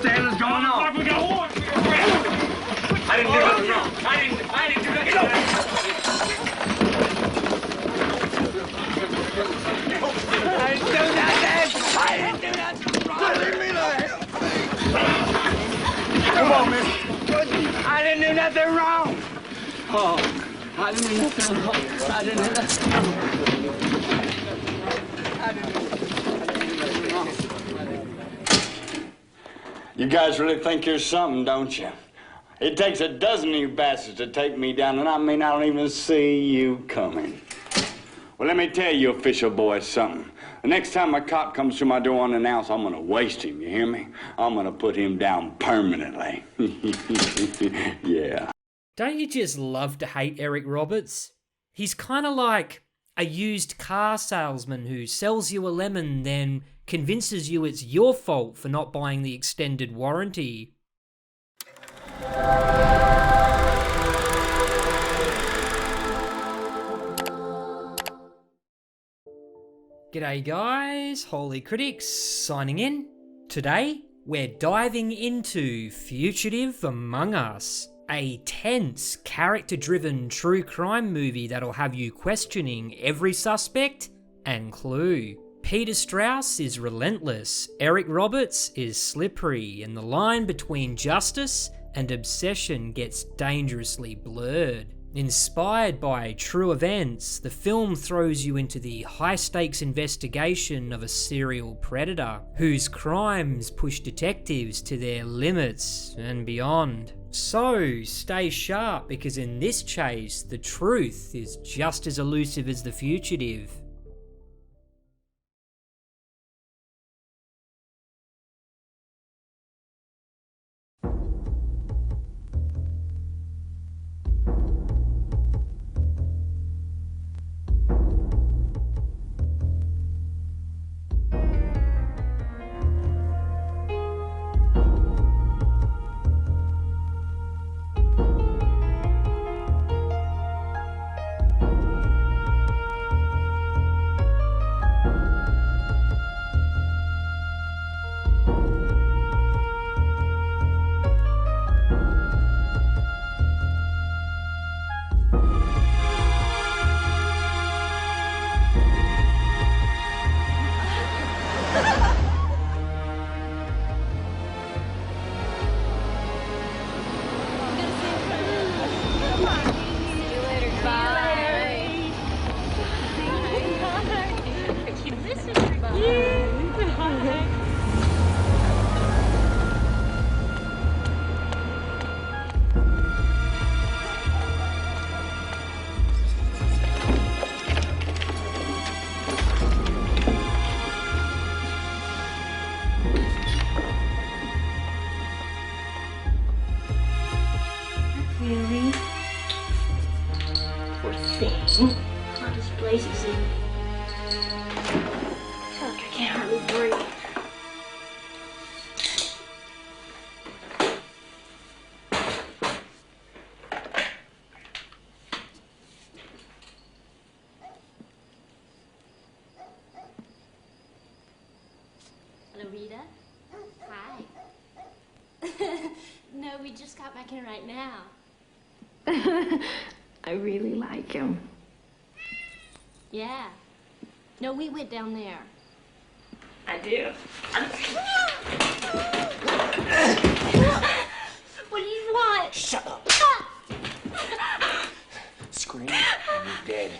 the hell is going on? I didn't do nothing wrong. I didn't do nothing wrong. I didn't do nothing wrong. Leave me alone. Come on, miss. I didn't do nothing wrong. Oh, I didn't do nothing wrong. I didn't do nothing wrong. You guys really think you're something, don't you? It takes a dozen of you bastards to take me down, and I mean I don't even see you coming. Well, let me tell you, official boys, something. The next time a cop comes through my door unannounced, I'm gonna waste him, you hear me? I'm gonna put him down permanently. Yeah. Don't you just love to hate Eric Roberts? He's kind of like a used car salesman who sells you a lemon, then convinces you it's your fault for not buying the extended warranty. G'day guys, Holy Critics signing in. Today, we're diving into Fugitive Among Us, a tense, character-driven true crime movie that'll have you questioning every suspect and clue. Peter Strauss is relentless, Eric Roberts is slippery, and the line between justice and obsession gets dangerously blurred. Inspired by true events, the film throws you into the high-stakes investigation of a serial predator, whose crimes push detectives to their limits and beyond. So, stay sharp, because in this chase, the truth is just as elusive as the fugitive. Really? Poor thing. All this blazes in me. I feel like I can't hardly breathe. Hello, Rita. Hi. No, we just got back in right now. I really like him. Yeah. No, we went down there. I do. What do you want? Shut up. Scream and you're dead.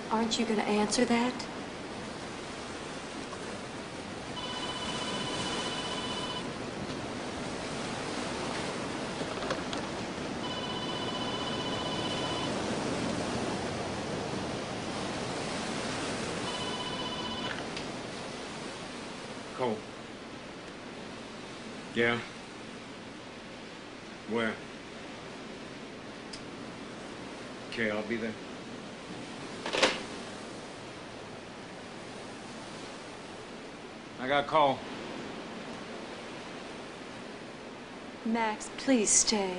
Aren't you going to answer that? Cole. Yeah? Where? Okay, I'll be there. I got a call. Max, please stay.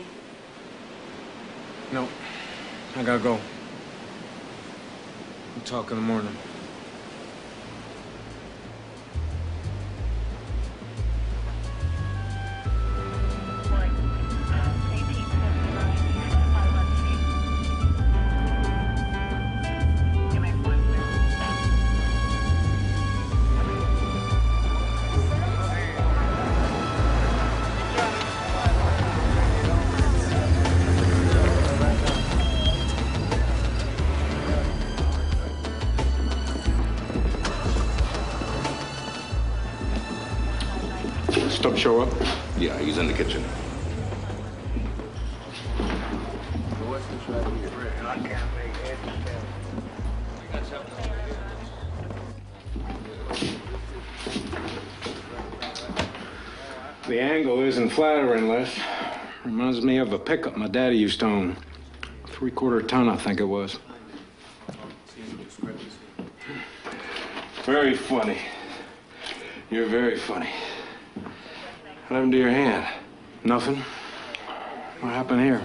No, I gotta go. We'll talk in the morning. Stubb show up? Yeah, he's in the kitchen. The angle isn't flattering, Les. Reminds me of a pickup my daddy used to own. 3/4 ton, I think it was. Very funny. You're very funny. What happened to your hand? Nothing. What happened here?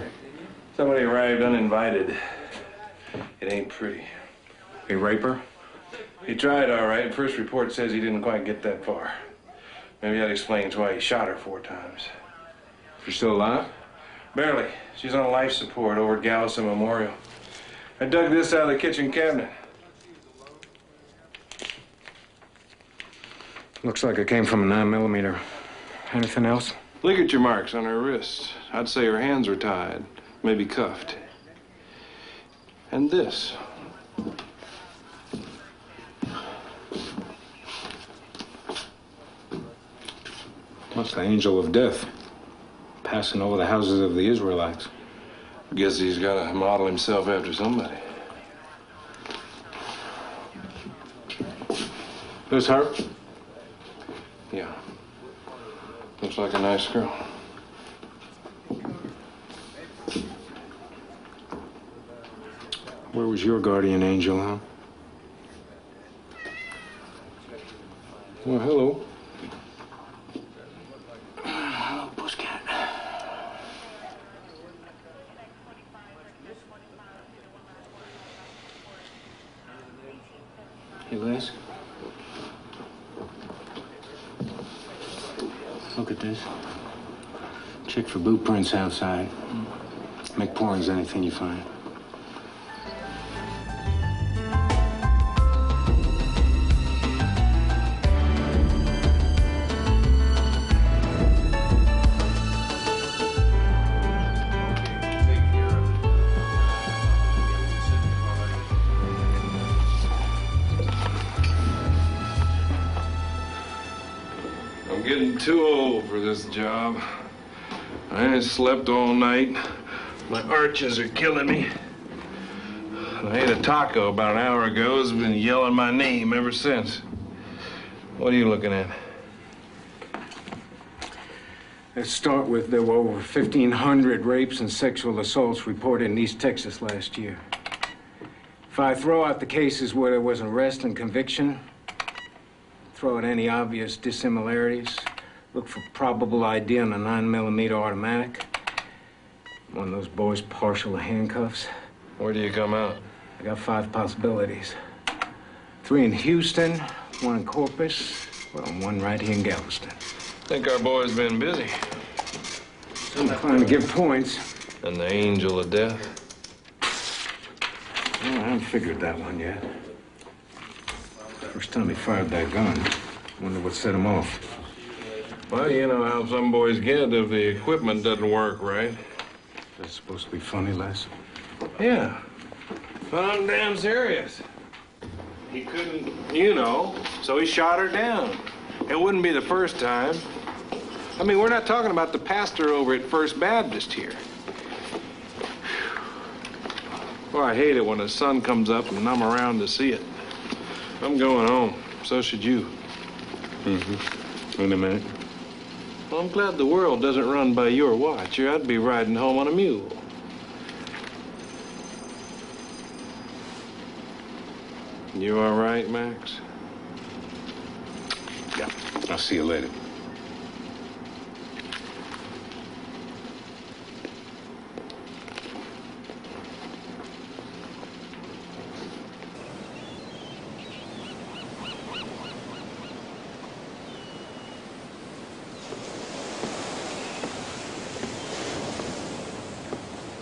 Somebody arrived uninvited. It ain't pretty. A raper? He tried all right. First report says he didn't quite get that far. Maybe that explains why he shot her 4 times. She's still alive? Barely. She's on life support over at Galveston Memorial. I dug this out of the kitchen cabinet. Looks like it came from a 9mm. Anything else? Look at your marks on her wrists. I'd say her hands are tied, maybe cuffed. And this. What's the angel of death? Passing over the houses of the Israelites. Guess he's got to model himself after somebody. This her? Yeah. Looks like a nice girl. Where was your guardian angel, huh? Well, hello. Hello, Pussycat. Hey, Les. Look at this. Check for boot prints outside. Make pourings anything you find. I'm getting too old for this job. I ain't slept all night. My arches are killing me. I ate a taco about an hour ago. Has been yelling my name ever since. What are you looking at? Let's start with there were over 1,500 rapes and sexual assaults reported in East Texas last year. If I throw out the cases where there was an arrest and conviction, throw out any obvious dissimilarities, look for probable ID on a 9mm automatic, one of those boys partial to handcuffs. Where do you come out? I got 5 possibilities. 3 in Houston, 1 in Corpus, well, and 1 right here in Galveston. Think our boy's been busy. I'm trying to give points. And the angel of death? Well, I haven't figured that one yet. First time he fired that gun. Wonder what set him off. Well, you know how some boys get if the equipment doesn't work right. That's supposed to be funny, Les? Yeah. But I'm damn serious. he couldn't, you know, so he shot her down. It wouldn't be the first time. I mean, we're not talking about the pastor over at First Baptist here. Well, I hate it when the sun comes up and I'm around to see it. I'm going home. So should you. Mm-hmm. In a minute. Well, I'm glad the world doesn't run by your watch, or I'd be riding home on a mule. You all right, Max? Yeah. I'll see you later.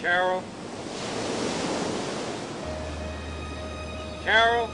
Carol? Carol?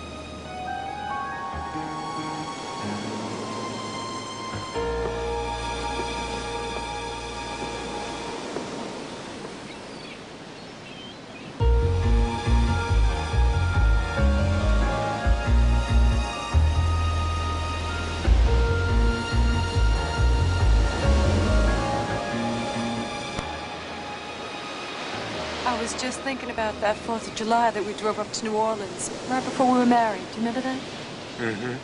I was just thinking about that 4th of July that we drove up to New Orleans, right before we were married. Do you remember that? Mm-hmm.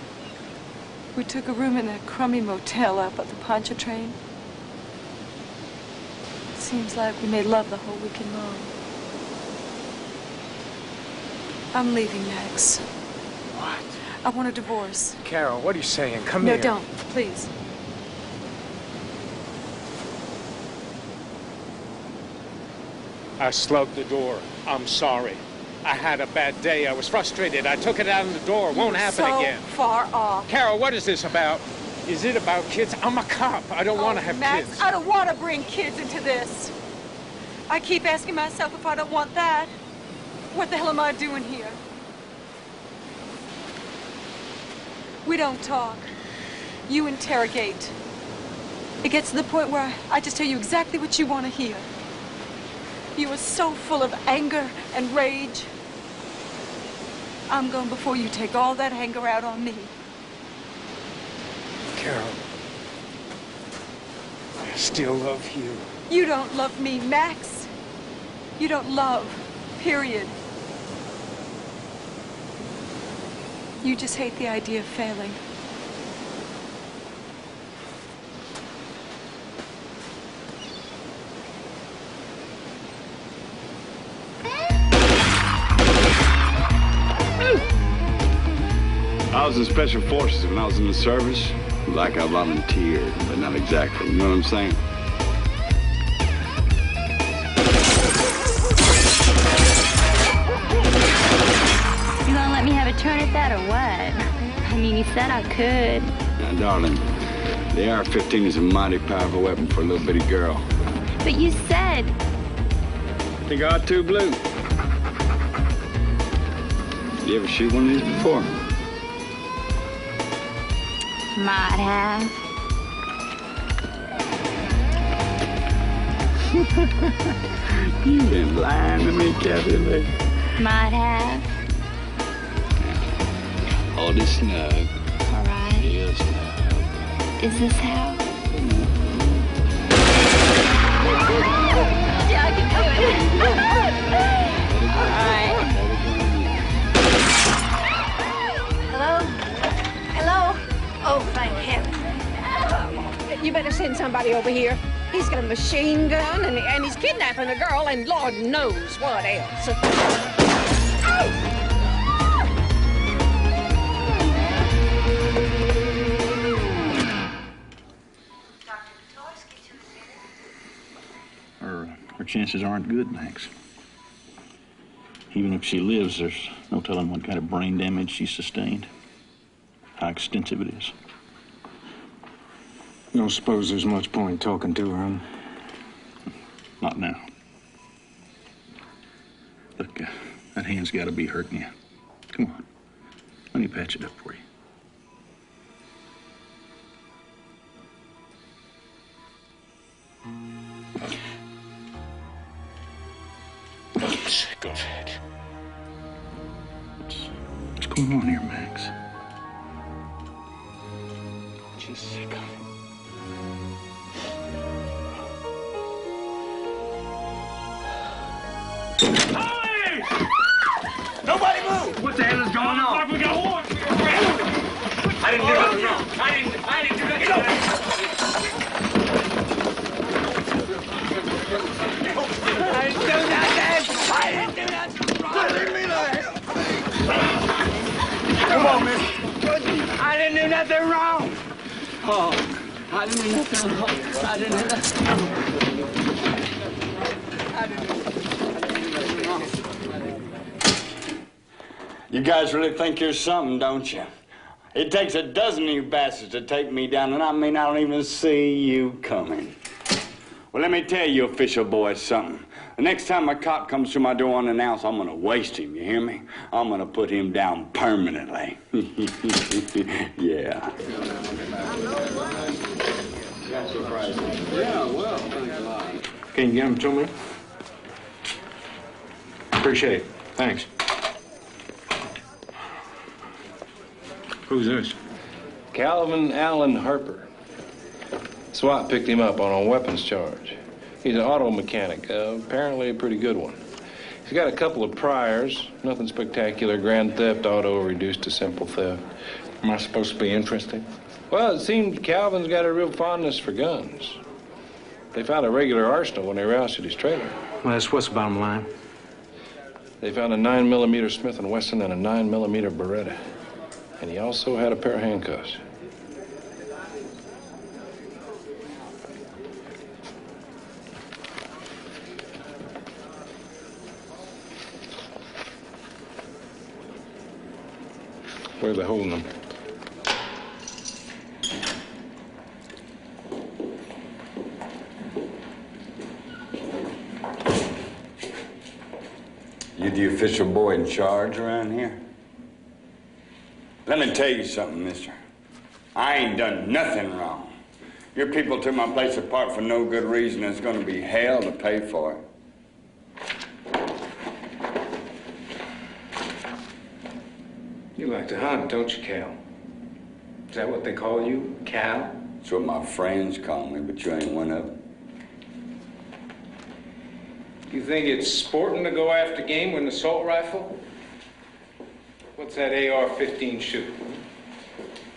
We took a room in that crummy motel out by the Pontchartrain. Seems like we made love the whole weekend long. I'm leaving, Max. What? I want a divorce. Carol, what are you saying? Come No, here. don't. Please. I slugged the door. I'm sorry. I had a bad day. I was frustrated. I took it out on the door. Won't happen again. So far off. Carol, what is this about? Is it about kids? I'm a cop. I don't want to have Max, kids. I don't want to bring kids into this. I keep asking myself if I don't want that, what the hell am I doing here? We don't talk. You interrogate. It gets to the point where I just tell you exactly what you want to hear. You are so full of anger and rage. I'm going before you take all that anger out on me. Carol, I still love you. You don't love me, Max. You don't love, period. You just hate the idea of failing. I was in Special Forces when I was in the service. Like I volunteered, but not exactly. You know what I'm saying? You gonna let me have a turn at that or what? I mean, you said I could. Now, darling, the AR-15 is a mighty powerful weapon for a little bitty girl. But you said... I think I ought to, Blue. You ever shoot one of these before? Might have. You've been lying to me, Kathy Lee. Might have. Hold it snug. All right. Real snug. Is this how? Yeah, I can do it. All right. Hello? Hello? Oh, thank heaven. You better send somebody over here. He's got a machine gun, and he's kidnapping a girl, and Lord knows what else. Her chances aren't good, Max. Even if she lives, there's no telling what kind of brain damage she sustained. How extensive it is. You don't suppose there's much point talking to her, huh? Not now. Look, that hand's got to be hurting you. Come on. Let me patch it up for you. I'm sick of it. Let's What's going on here, Max? Just sick of it. Nobody move! What the hell is going on? We got war! I didn't do nothing wrong. I didn't do nothing wrong. I didn't do nothing wrong. Leave me alone. Come on, mister. I didn't do nothing wrong. Oh, I didn't do nothing wrong. I didn't do nothing wrong. You guys really think you're something, don't you? It takes a dozen of you bastards to take me down, and I mean I don't even see you coming. Well, let me tell you, official boys, something. The next time a cop comes through my door unannounced, I'm gonna waste him, you hear me? I'm gonna put him down permanently. Yeah. Yeah, well, thanks a lot. Can you get them to me? Appreciate it. Thanks. Who's this? Calvin Allen Harper. SWAT picked him up on a weapons charge. He's an auto mechanic, apparently a pretty good one. He's got a couple of priors, nothing spectacular, grand theft, auto reduced to simple theft. Am I supposed to be interested? Well, it seems Calvin's got a real fondness for guns. They found a regular arsenal when they roused his trailer. Well, that's what's the bottom line. They found a 9mm Smith & Wesson and a 9mm Beretta. And he also had a pair of handcuffs. Where are they holding them? You the official boy in charge around here? Let me tell you something, mister. I ain't done nothing wrong. Your people took my place apart for no good reason. It's gonna be hell to pay for it. You like to hunt, don't you, Cal? Is that what they call you, Cal? That's what my friends call me, but you ain't one of them. You think it's sporting to go after game with an assault rifle? What's that AR-15 shoot?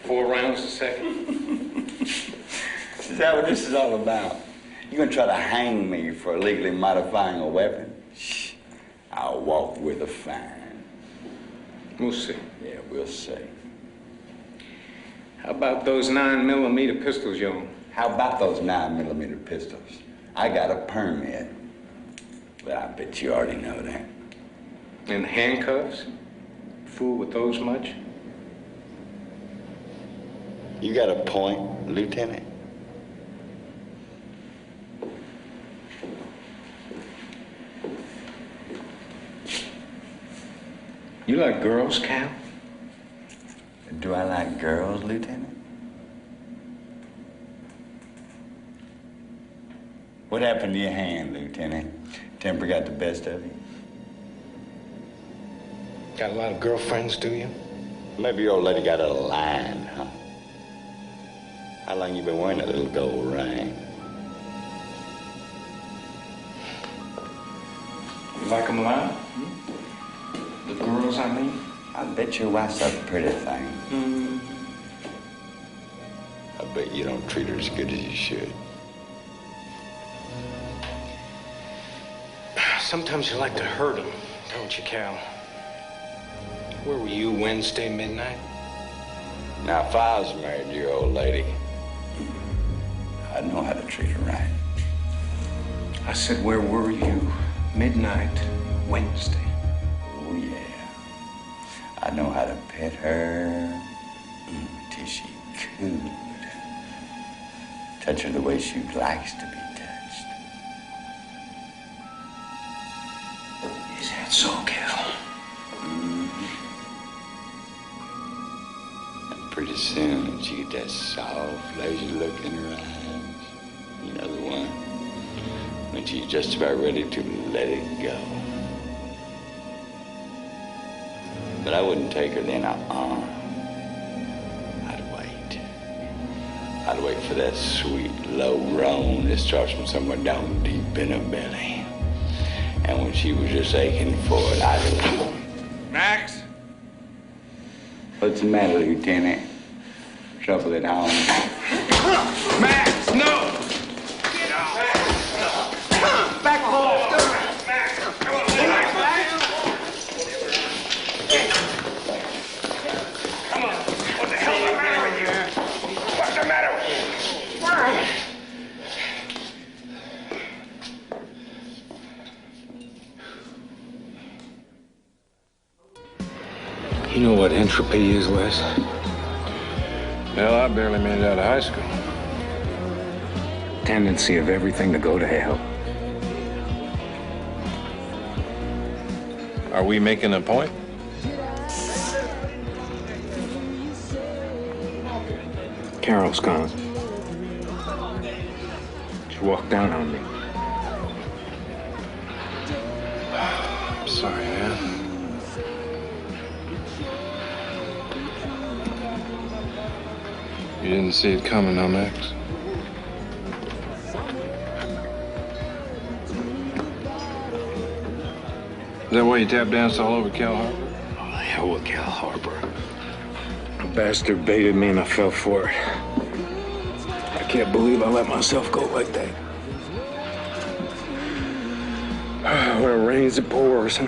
4 rounds a second? Is that what this is all about? You gonna try to hang me for illegally modifying a weapon? Shh. I'll walk with a fine. We'll see. Yeah, we'll see. How about those 9mm pistols you own? How about those 9mm pistols? I got a permit. But I bet you already know that. And handcuffs? Fool with those much? You got a point, Lieutenant. You like girls, Cal? Do I like girls, Lieutenant? What happened to your hand, Lieutenant? Temper got the best of you? Got a lot of girlfriends, do you? Maybe your old lady got a line, huh? How long you been wearing that little gold ring? You like them a lot? The girls, I mean? I bet your wife's a pretty thing. Mm. I bet you don't treat her as good as you should. Sometimes you like to hurt them, don't you, Cal? Where were you Wednesday midnight? Now, if I was married to your old lady, I'd know how to treat her right. I said, where were you midnight Wednesday? Oh, yeah. I know how to pet her till she could. Touch her the way she likes to be touched. Is that so, Cal? And pretty soon, she get that soft, lazy look in her eyes. You know the one? When she's just about ready to let it go. But I wouldn't take her then. I'd wait for that sweet, low groan that starts from somewhere down deep in her belly. And when she was just aching for it, I'd... Max? What's the matter, Lieutenant? Trouble at home? Max, no! Get off! Back, boy! Max, come on, Max! Come on! What the hell's the matter with you? What's the matter with you? You know what entropy is, Wes? Hell, I barely made it out of high school. Tendency of everything to go to hell. Are we making a point? Carol's gone. She walked down on me. I'm sorry, man. You didn't see it coming, huh, Max? Is that why you tap danced all over Cal Harbor? Oh, the hell with Cal Harbor. A bastard baited me and I fell for it. I can't believe I let myself go like that. When it rains, it pours, huh?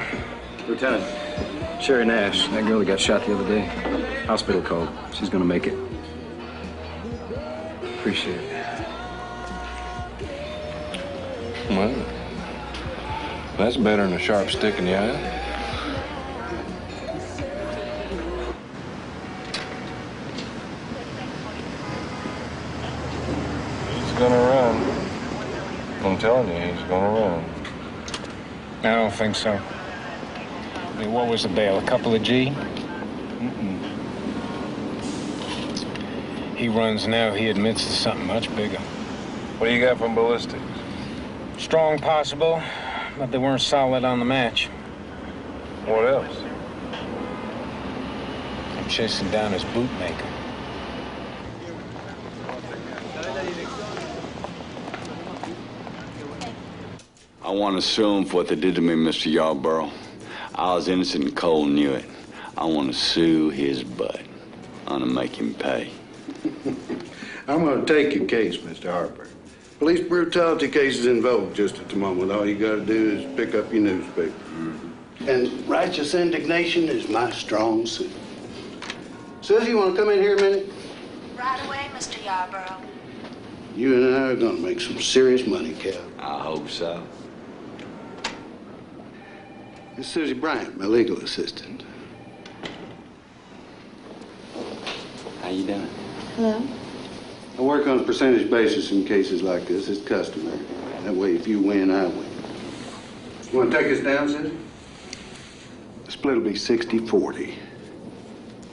Lieutenant, Sherry Nash, that girl that got shot the other day. Hospital called. She's gonna make it. Appreciate it. Well, that's better than a sharp stick in the eye. He's gonna run. I'm telling you, he's gonna run. I don't think so. I mean, what was the bail? A couple of G? He runs now. He admits to something much bigger. What do you got from ballistics? Strong possible, but they weren't solid on the match. What else? I'm chasing down his bootmaker. I want to sue him for what they did to me, Mr. Yarborough. I was innocent and Cole knew it. I want to sue his butt. I want to make him pay. I'm going to take your case, Mr. Harper. Police brutality case is in vogue just at the moment. All you got to do is pick up your newspaper. And righteous indignation is my strong suit. Susie, you want to come in here a minute? Right away, Mr. Yarborough. You and I are going to make some serious money, Cal. I hope so. This is Susie Bryant, my legal assistant. How you doing? Hello? I work on a percentage basis in cases like this. It's customary. That way, if you win, I win. You want to take us down, Susie? The split will be 60-40.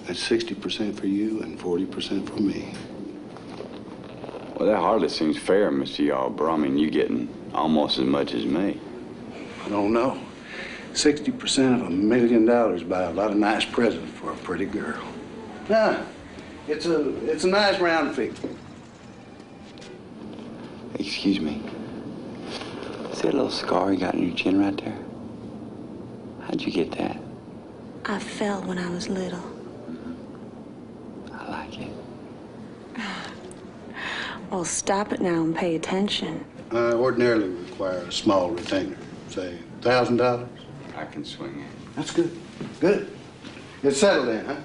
That's 60% for you and 40% for me. Well, that hardly seems fair, Mr. Yarborough. I mean, you getting almost as much as me. I don't know. 60% of $1 million buy a lot of nice presents for a pretty girl. Nah, it's a nice round figure. Excuse me. See that little scar you got in your chin right there? How'd you get that? I fell when I was little. I like it. Well, stop it now and pay attention. I ordinarily require a small retainer. Say, $1,000? I can swing it. That's good. Good. It's settled then, huh?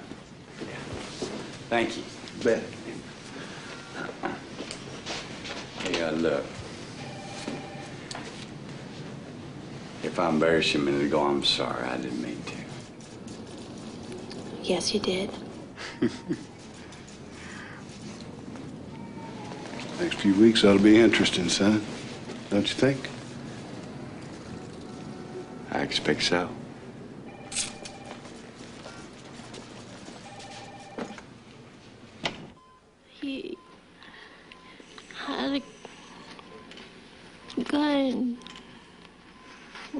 Thank you. Bet. Hey, look. If I embarrassed you a minute ago, I'm sorry. I didn't mean to. Yes, you did. Next few weeks ought to be interesting, son. Don't you think? I expect so. He had a gun.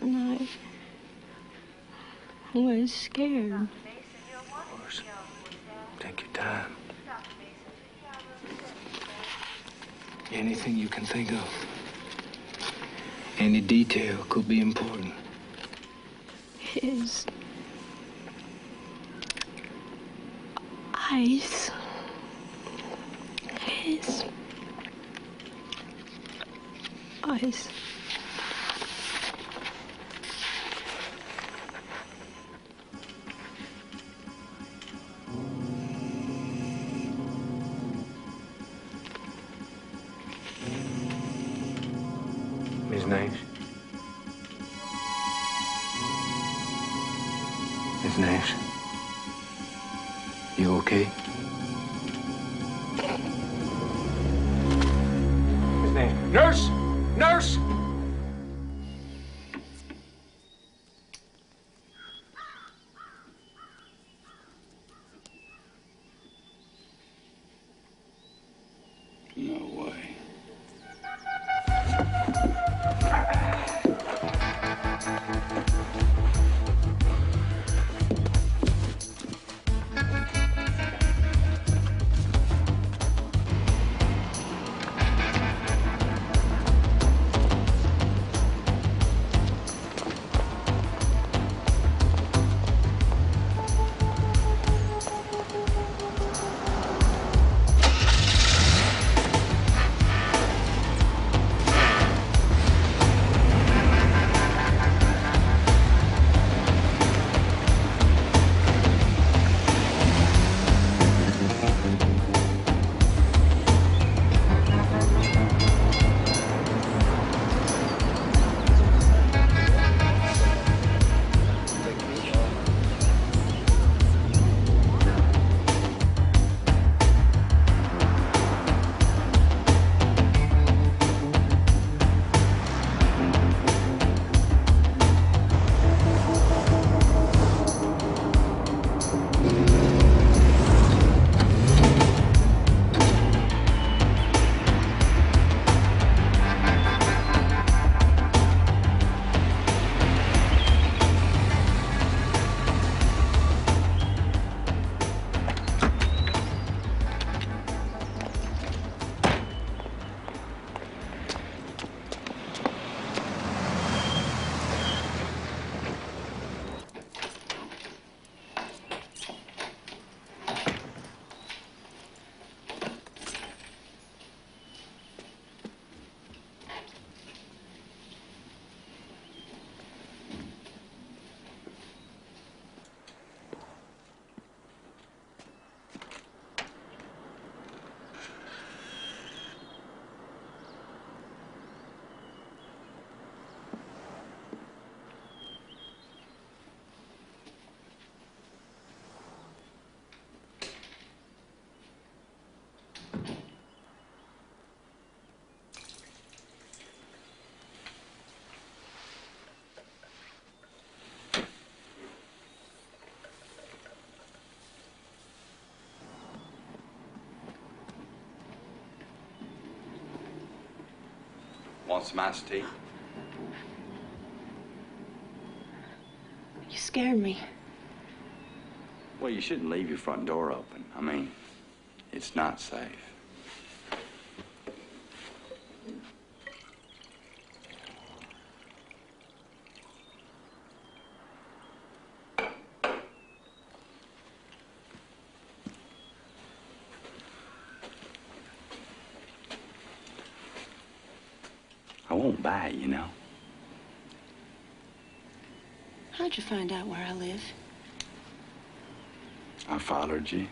And I was scared. yours. Take your time. Anything you can think of. Any detail could be important. His eyes. His eyes. Miss Nash? Miss Nash? You okay? Miss Nash? Nurse! Nurse! No way. Want some iced tea? You scared me. Well, you shouldn't leave your front door open. I mean, it's not safe. I won't buy it, you know. How'd you find out where I live? I followed you.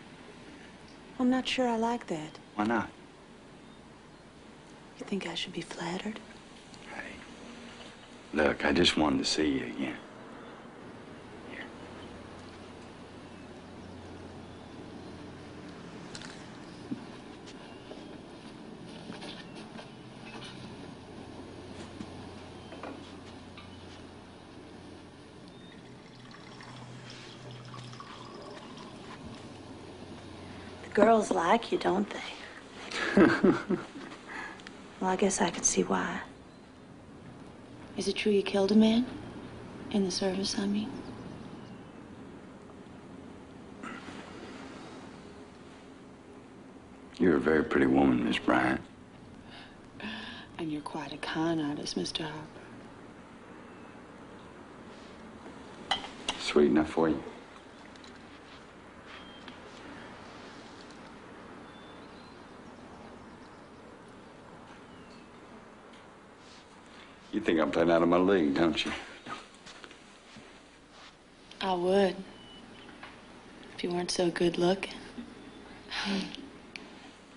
I'm not sure I like that. Why not? You think I should be flattered? Hey, look, I just wanted to see you again. Here. Girls like you, don't they? Well, I guess I could see why. Is it true you killed a man? In the service, I mean? You're a very pretty woman, Miss Bryant. And you're quite a con artist, Mr. Harper. Sweet enough for you. You think I'm playing out of my league, don't you? I would. If you weren't so good looking.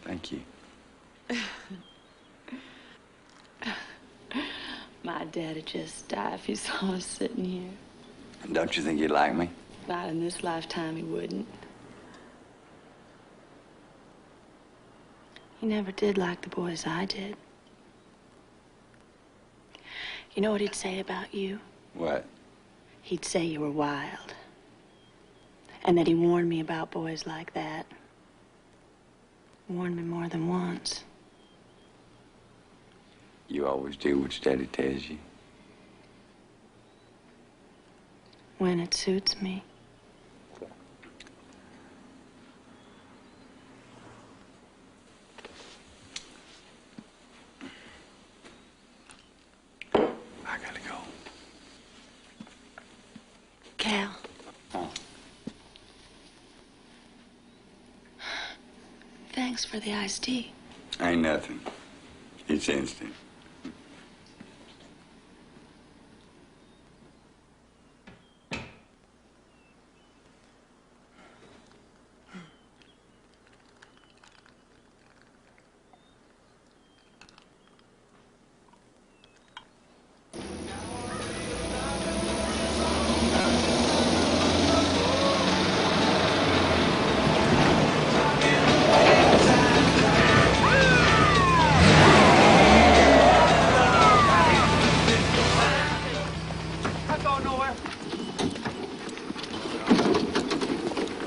Thank you. My dad'd just die if he saw us sitting here. And don't you think you'd like me? Not in this lifetime, he wouldn't. He never did like the boys I did. You know what he'd say about you? What? He'd say you were wild. And that he warned me about boys like that. Warned me more than once. You always do what your daddy tells you. When it suits me. I gotta go. Cal. Huh? Thanks for the iced tea. Ain't nothing. It's instant.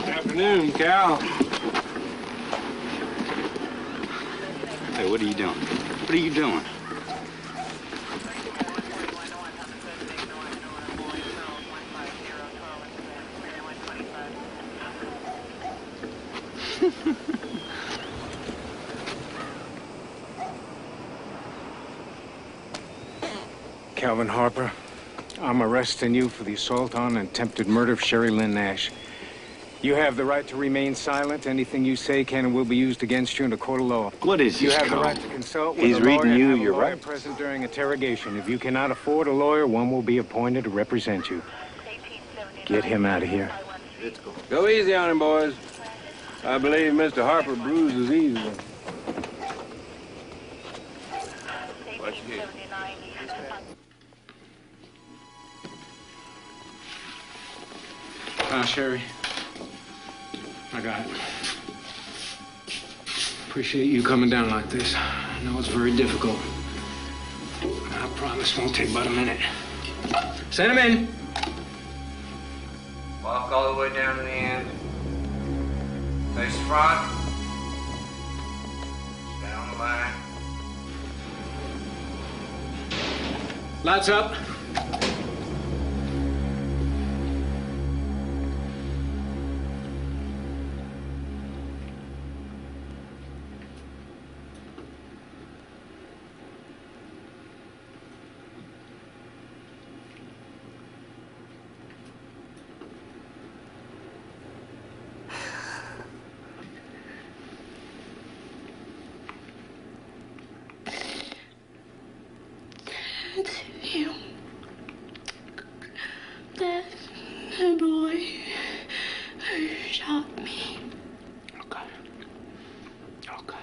Afternoon, Cal. Hey, what are you doing? What are you doing? Calvin Harper, I'm arresting you for the assault on and attempted murder of Sherry Lynn Nash. You have the right to remain silent. Anything you say can and will be used against you in a court of law. What is You this have the called? right to consult with He's a lawyer reading you and have your a lawyer rights. present during interrogation. If you cannot afford a lawyer, one will be appointed to represent you. Get him out of here. Go easy on him, boys. I believe Mr. Harper bruises easily. Watch your head. Sherry. I got it. Appreciate you coming down like this. I know it's very difficult. I promise it won't take but a minute. Send him in. Walk all the way down to the end. Face front. Stay on the line. Lights up. You. That's the boy who shot me. Okay. Okay.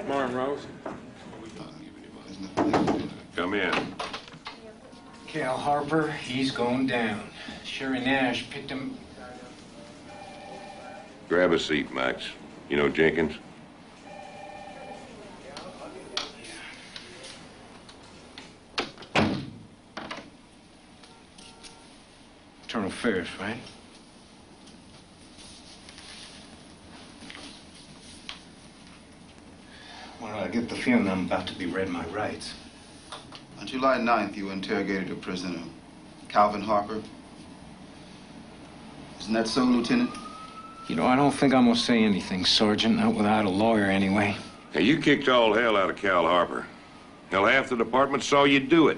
Morning, Rose. Come in. Cal Harper, he's going down. Sherry Nash picked him. Grab a seat, Max. You know Jenkins? Internal Affairs, right? Well, I get the feeling I'm about to be read my rights. On July 9th, you interrogated a prisoner, Calvin Harper. Isn't that so, Lieutenant? You know, I don't think I'm gonna say anything, Sergeant. Not without a lawyer, anyway. Now, you kicked all hell out of Cal Harper. Hell, half the department saw you do it.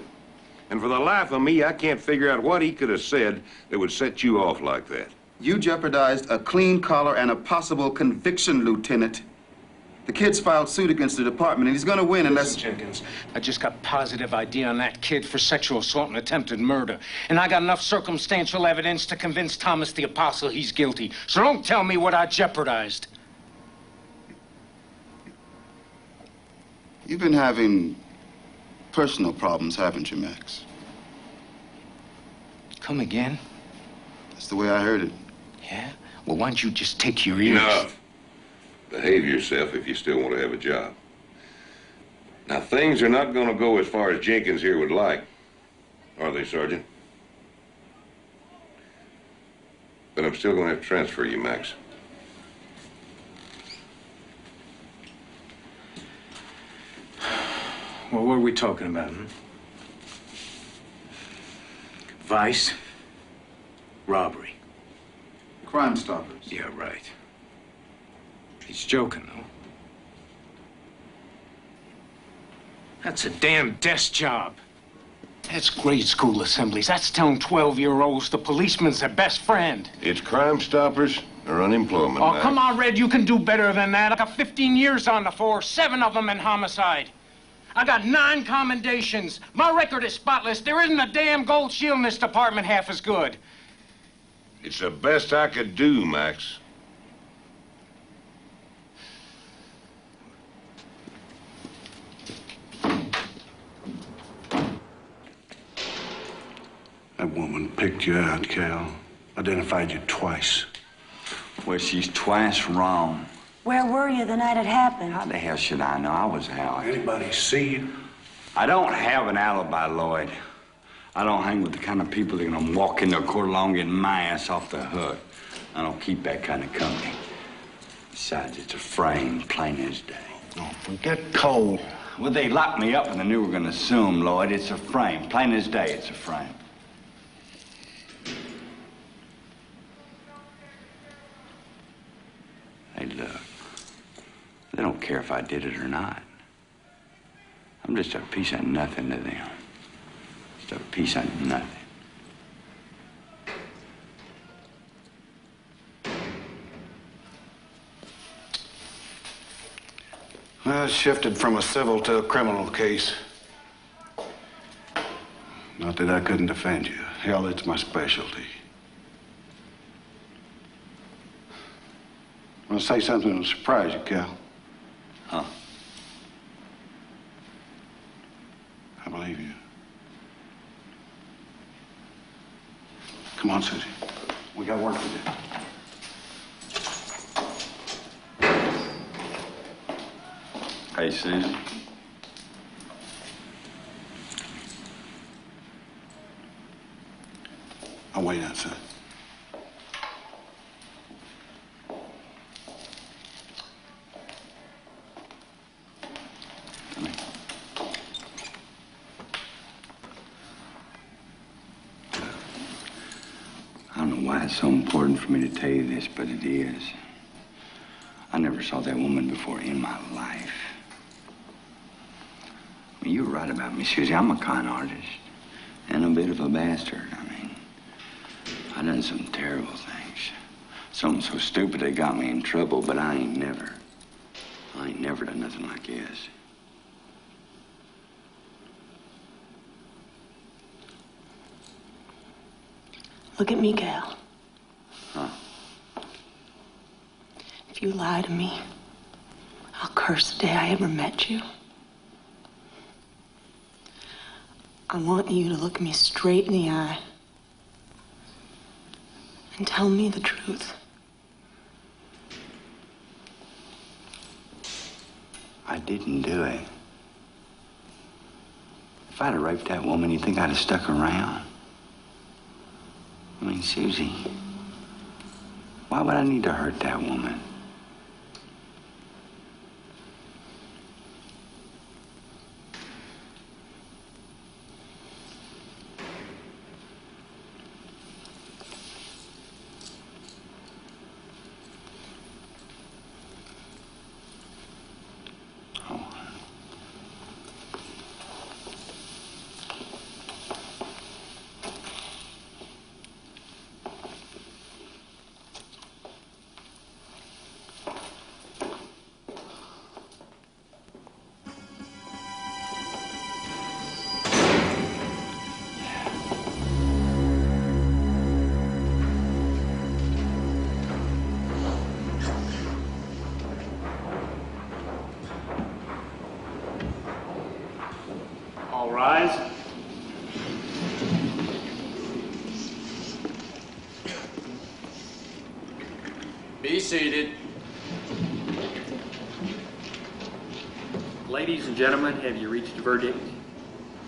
And for the life of me, I can't figure out what he could have said that would set you off like that. You jeopardized a clean collar and a possible conviction, Lieutenant. The kid's filed suit against the department, and he's gonna win unless... Listen, Jenkins, I just got positive ID on that kid for sexual assault and attempted murder. And I got enough circumstantial evidence to convince Thomas the Apostle he's guilty. So don't tell me what I jeopardized. You've been having personal problems, haven't you, Max? Come again? That's the way I heard it. Yeah? Well, why don't you just take your ears... Enough. Behave yourself if you still want to have a job. Now, things are not going to go as far as Jenkins here would like, are they, Sergeant? But I'm still going to have to transfer you, Max. Well, what are we talking about, hmm? Vice? Robbery? Crime Stoppers. Yeah, right. He's joking, though. That's a damn desk job. That's grade school assemblies. That's telling 12-year-olds the policeman's their best friend. It's Crime Stoppers or unemployment, Oh, Max. come on, Red. You can do better than that. I got 15 years on the force, 7 of them in homicide. I got 9 commendations. My record is spotless. There isn't a damn gold shield in this department half as good. It's the best I could do, Max. That woman picked you out, Cal. Identified you twice. Well, she's twice wrong. Where were you the night it happened? How the hell should I know? I was out. Anybody see you? I don't have an alibi, Lloyd. I don't hang with the kind of people that are gonna walk into a court along getting my ass off the hook. I don't keep that kind of company. Besides, it's a frame, plain as day. Oh, forget Cole. Well, they locked me up and they knew we were gonna sue him, Lloyd. It's a frame, plain as day, it's a frame. Hey, look. They don't care if I did it or not. I'm just a piece of nothing to them. Just a piece of nothing. Well, it shifted from a civil to a criminal case. Not that I couldn't defend you. Hell, it's my specialty. I'm gonna say something that'll surprise you, Cal. Huh? I believe you. Come on, Susie. We got work to do. Hey, Susan. I'll wait outside. I don't know why it's so important for me to tell you this, but it is. I never saw that woman before in my life. I mean, you were right about me, Susie. I'm a con artist and a bit of a bastard. I mean, I done some terrible things. Something so stupid they got me in trouble, but I ain't never done nothing like this. Look at me, Cal. Huh? If you lie to me, I'll curse the day I ever met you. I want you to look me straight in the eye and tell me the truth. I didn't do it. If I'd have raped that woman, you think I'd have stuck around? I mean, Susie, why would I need to hurt that woman? rise. Be seated. Ladies and gentlemen, have you reached a verdict?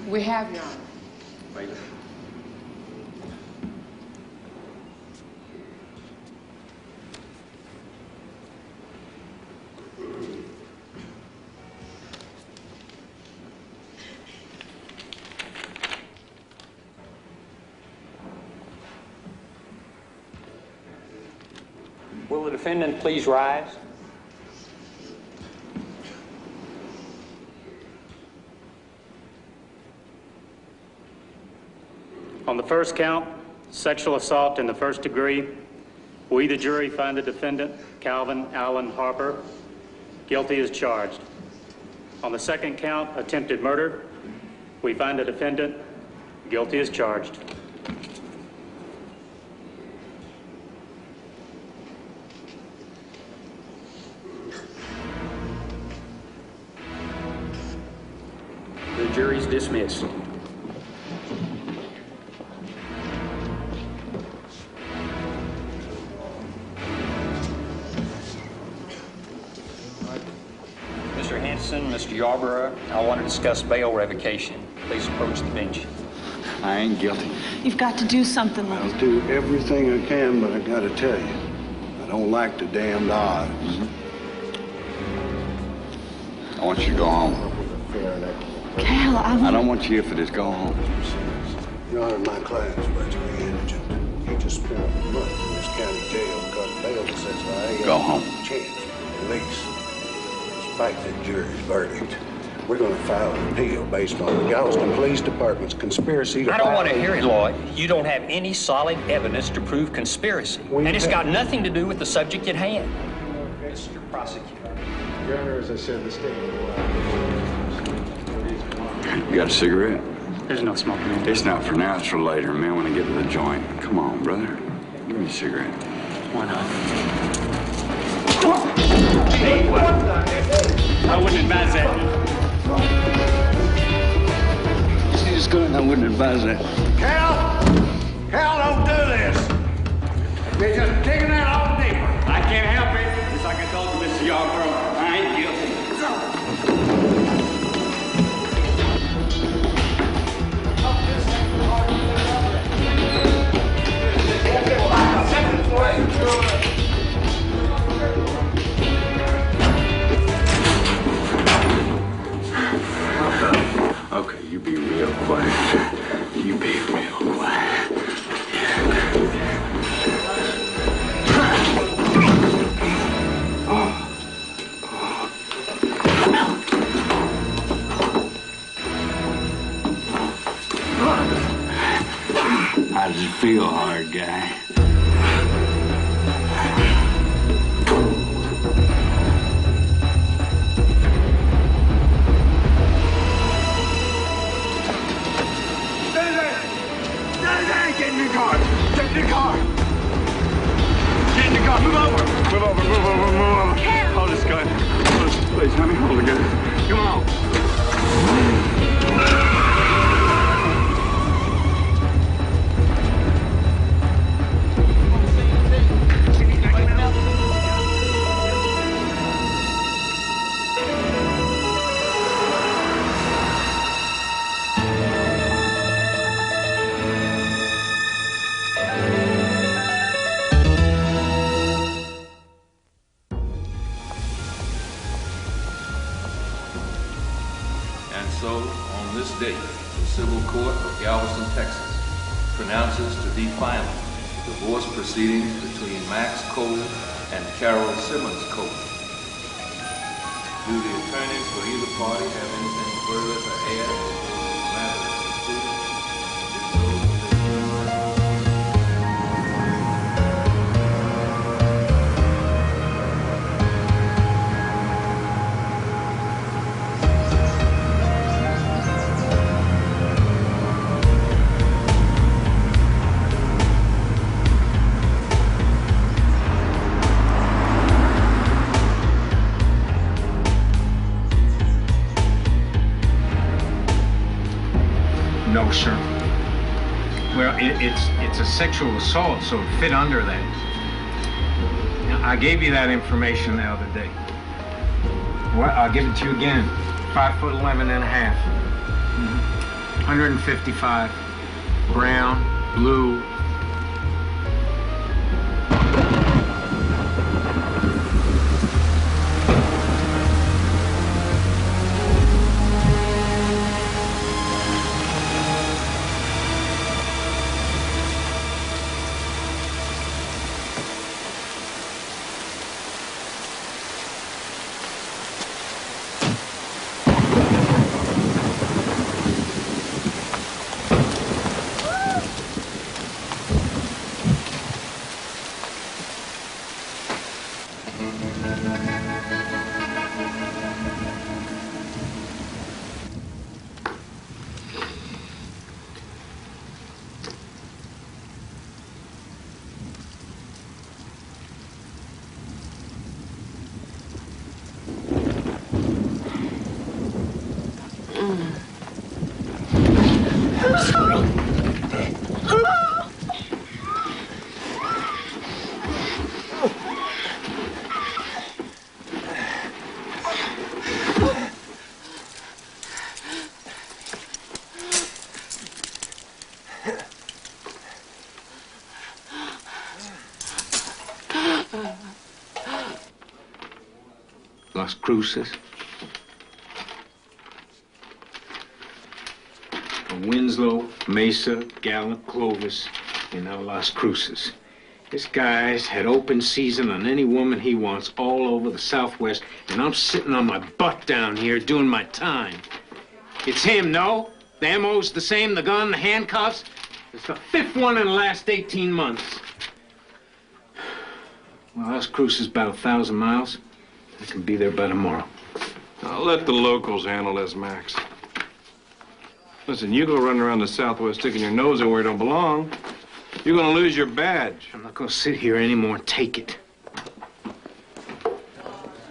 We have, Your Honor. Wait. Will the defendant please rise? On the first count, sexual assault in the first degree, we, the jury, find the defendant, Calvin Allen Harper, guilty as charged. On the second count, attempted murder, we find the defendant guilty as charged. The jury's dismissed. Mr. Hanson, Mr. Yarborough, I want to discuss bail revocation. Please approach the bench. I ain't guilty. You've got to do something, Louis. I'll do everything I can, but I gotta tell you, I don't like the damned odds. I want you to go home. Cal, I don't want you for this. Go home. Your Honor, my client's virtually indigent. He just spent a month in this county jail because bail says I ain't Go home. chance for release. Despite the jury's verdict, we're going to file an appeal based on the Galveston Police Department's conspiracy to I don't want to violate- hear it, Lloyd. You don't have any solid evidence to prove conspiracy. And it's got nothing to do with the subject at hand. Mr. Prosecutor. Your Honor, as I said, the state You got a cigarette? There's no smoking. It's not for now. It's for later, man. When I get to the joint. Come on, brother. Give me a cigarette. Why not? Hey, what? I wouldn't advise that. See this gun? I wouldn't advise that. Cal, don't do this. You're just digging that hole deeper. I can't help it. Just like I told you, Mr. Yarborough. I ain't guilty. Okay, you be real quiet. You be real quiet. How does it feel, hard guy? Get in the car. Get in the car. Get in the car. Move over. Move over. Move over. Move over. Hold this gun. Hold this, please, honey. Hold the gun. Come on. And so, on this date, the Civil Court of Galveston, Texas, pronounces to be final divorce proceedings between Max Cole and Carol Simmons Cole. Do the attorneys for either party have anything further to add before the matter is concluded? No, sir. Well, it's a sexual assault, so it fit under that. Now, I gave you that information the other day. Well, I'll give it to you again. 5'11" and a half. 155. Brown, blue. Las Cruces. From Winslow, Mesa, Gallup, Clovis, and now Las Cruces. This guy's had open season on any woman he wants all over the Southwest, and I'm sitting on my butt down here doing my time. It's him, no? The MO's the same, the gun, the handcuffs. It's the fifth one in the last 18 months. Well, Las Cruces is about 1,000 miles. I can be there by tomorrow. I'll let the locals handle this, Max. Listen, you go running around the Southwest sticking your nose in where it don't belong, you're gonna lose your badge. I'm not gonna sit here anymore. Take it.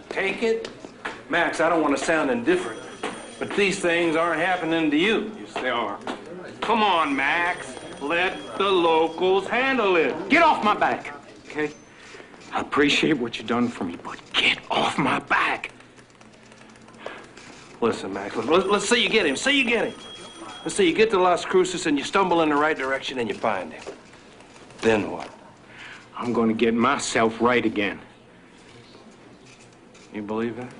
Take it? Max, I don't want to sound indifferent, but these things aren't happening to you. Yes, they are. Come on, Max. Let the locals handle it. Get off my back, okay? I appreciate what you've done for me, but get off my back. Listen, Max, let's say you get him. Say you get him. Let's say you get to Las Cruces and you stumble in the right direction and you find him. Then what? I'm going to get myself right again. You believe that?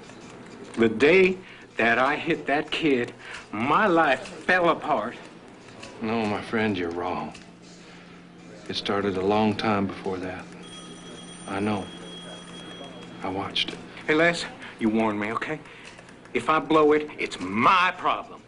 The day that I hit that kid, my life fell apart. No, my friend, you're wrong. It started a long time before that. I know. I watched it. Hey, Les, you warned me, okay? If I blow it, it's my problem.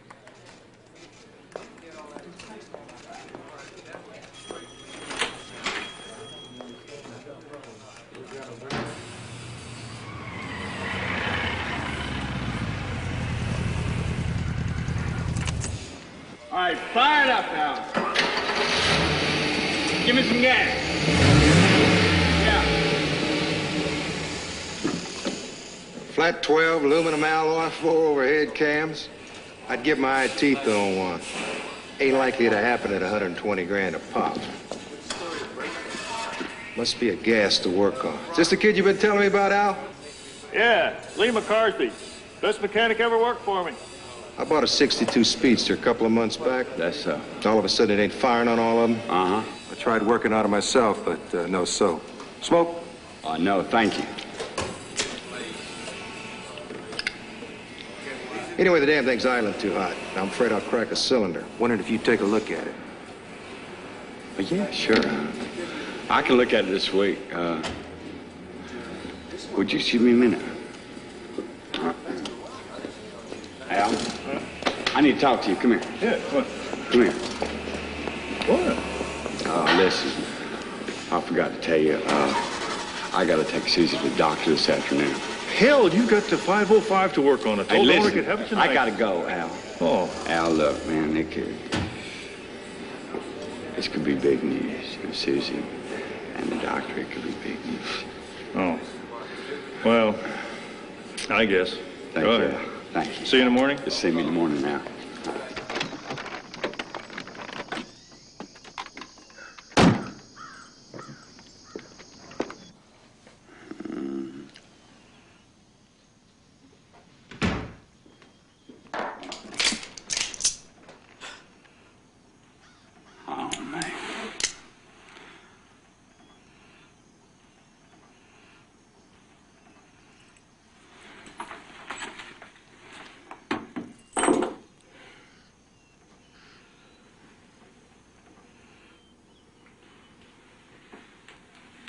All right, fire it up now. Give me some gas. Yeah. Flat 12, aluminum alloy, 4 overhead cams. I'd give my eye teeth on one. Ain't likely to happen at 120 grand a pop. Must be a gas to work on. Is this the kid you've been telling me about, Al? Yeah, Lee McCarthy. Best mechanic ever worked for me. I bought a 62 Speedster a couple of months back. That's so. All of a sudden, it ain't firing on all of them. Uh-huh. I tried working on it myself, but no so. Smoke? No, thank you. Anyway, the damn thing's idling too hot. I'm afraid I'll crack a cylinder. Wondered if you'd take a look at it. Yeah, sure. I can look at it this week. Would you excuse me a minute? Al, I need to talk to you. Come here. Yeah, what? Come here. What? Listen, I forgot to tell you, I got to take Susie to the doctor this afternoon. Hell, you got to 5:05 to work on it. Hey, listen, I could have it tonight. I got to go, Al. Oh. Al, look, man, this could be big news. Susie and the doctor, it could be big news. Oh. Well, I guess. Thank go you. ahead. Thank you. See you in the morning? Just see me in the morning now.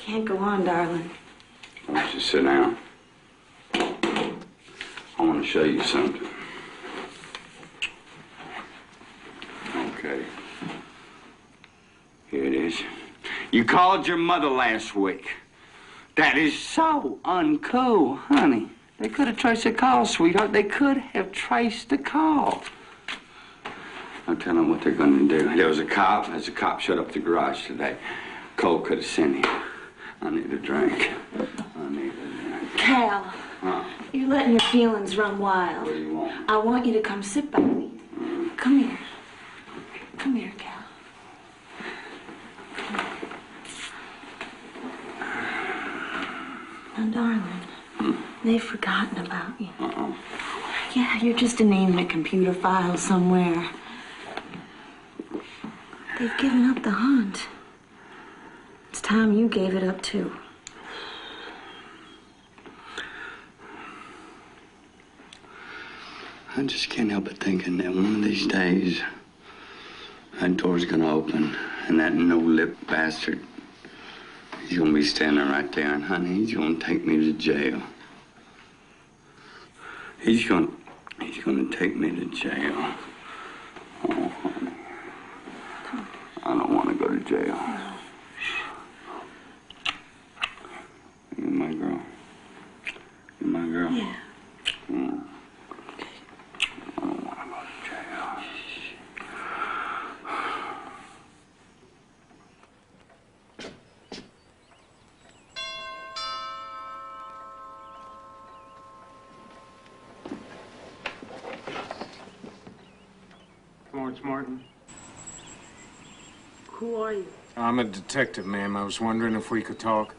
can't go on, darling. Why don't you sit down? I want to show you something. Okay. Here it is. You called your mother last week. That is so uncool, honey. They could have traced the call, sweetheart. They could have traced the call. I'll tell them what they're going to do. There was a cop. There's a cop shut up the garage today. Cole could have sent him. I need a drink. I need a drink. Cal, Huh? you're letting your feelings run wild. What do you want? I want you to come sit by me. Come here. Come here, Cal. Now, darling, they've forgotten about you. Yeah, you're just a name in a computer file somewhere. They've given up the hunt. It's time you gave it up, too. I just can't help but thinking that one of these days, that door's gonna open, and that no-lip bastard, he's gonna be standing right there, and honey, he's gonna take me to jail. He's gonna take me to jail. Oh, honey. I don't want to go to jail. You're my girl. You're my girl. Yeah. Mm. I don't want to go to jail. Florence Martin. Who are you? I'm a detective, ma'am. I was wondering if we could talk.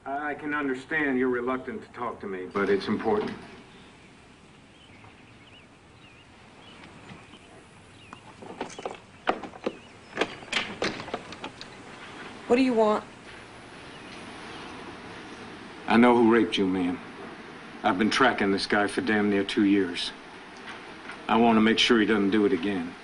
I can understand you're reluctant to talk to me, but it's important. What do you want? I know who raped you, ma'am. I've been tracking this guy for damn near 2 years. I want to make sure he doesn't do it again.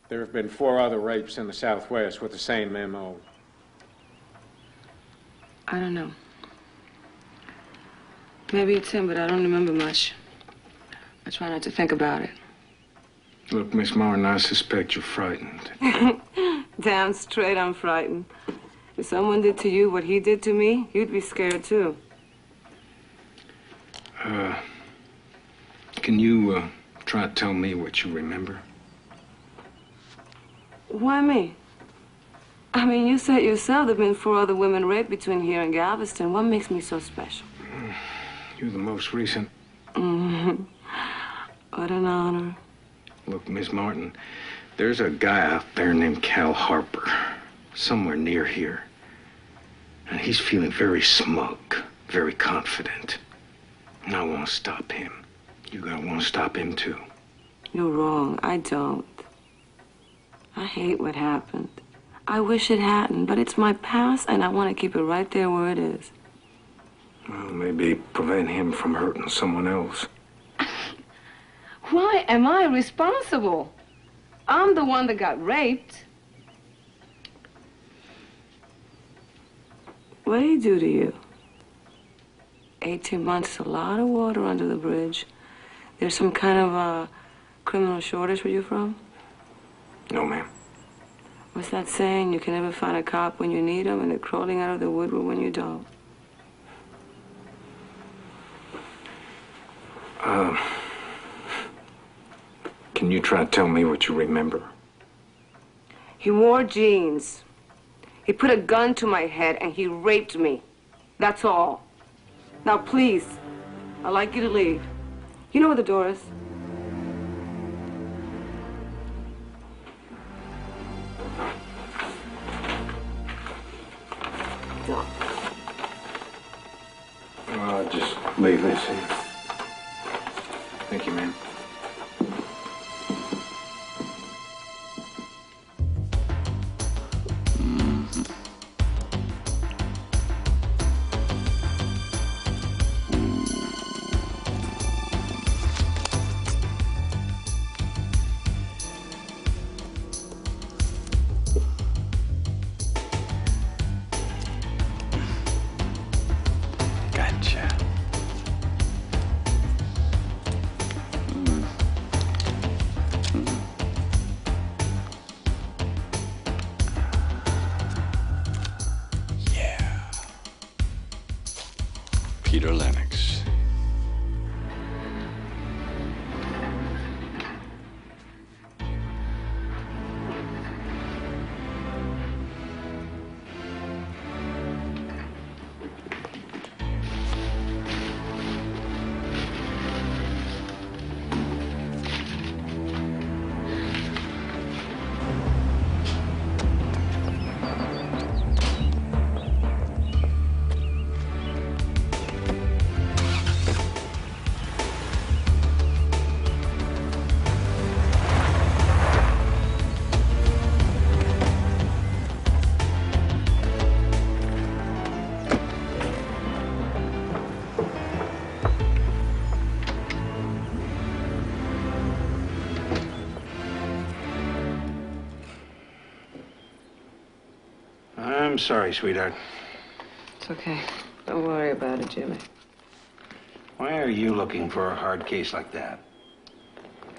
There have been 4 other rapes in the Southwest with the same MO. I don't know. Maybe it's him, but I don't remember much. I try not to think about it. Look, Miss Martin, I suspect you're frightened. Damn straight I'm frightened. If someone did to you what he did to me, you'd be scared too. Can you try to tell me what you remember? Why me? I mean, you said yourself there have been 4 other women raped between here and Galveston. What makes me so special? You're the most recent. What an honor. Look, Miss Martin, there's a guy out there named Cal Harper, somewhere near here. And he's feeling very smug, very confident. And I want to stop him. You gotta want to stop him, too. You're wrong. I don't. I hate what happened. I wish it hadn't, but it's my past, and I want to keep it right there where it is. Well, maybe prevent him from hurting someone else. Why am I responsible? I'm the one that got raped. What did he do to you? 18 months is a lot of water under the bridge. There's some kind of criminal shortage where you're from? No, ma'am. What's that saying? You can never find a cop when you need them, and they're crawling out of the woodwork when you don't. Can you try to tell me what you remember? He wore jeans. He put a gun to my head, and he raped me. That's all. Now, please, I'd like you to leave. You know where the door is? I'll just leave this here. Thank you, ma'am. don't you? Yeah. Peter Lennox. I'm sorry, sweetheart. It's okay. Don't worry about it, Jimmy. Why are you looking for a hard case like that?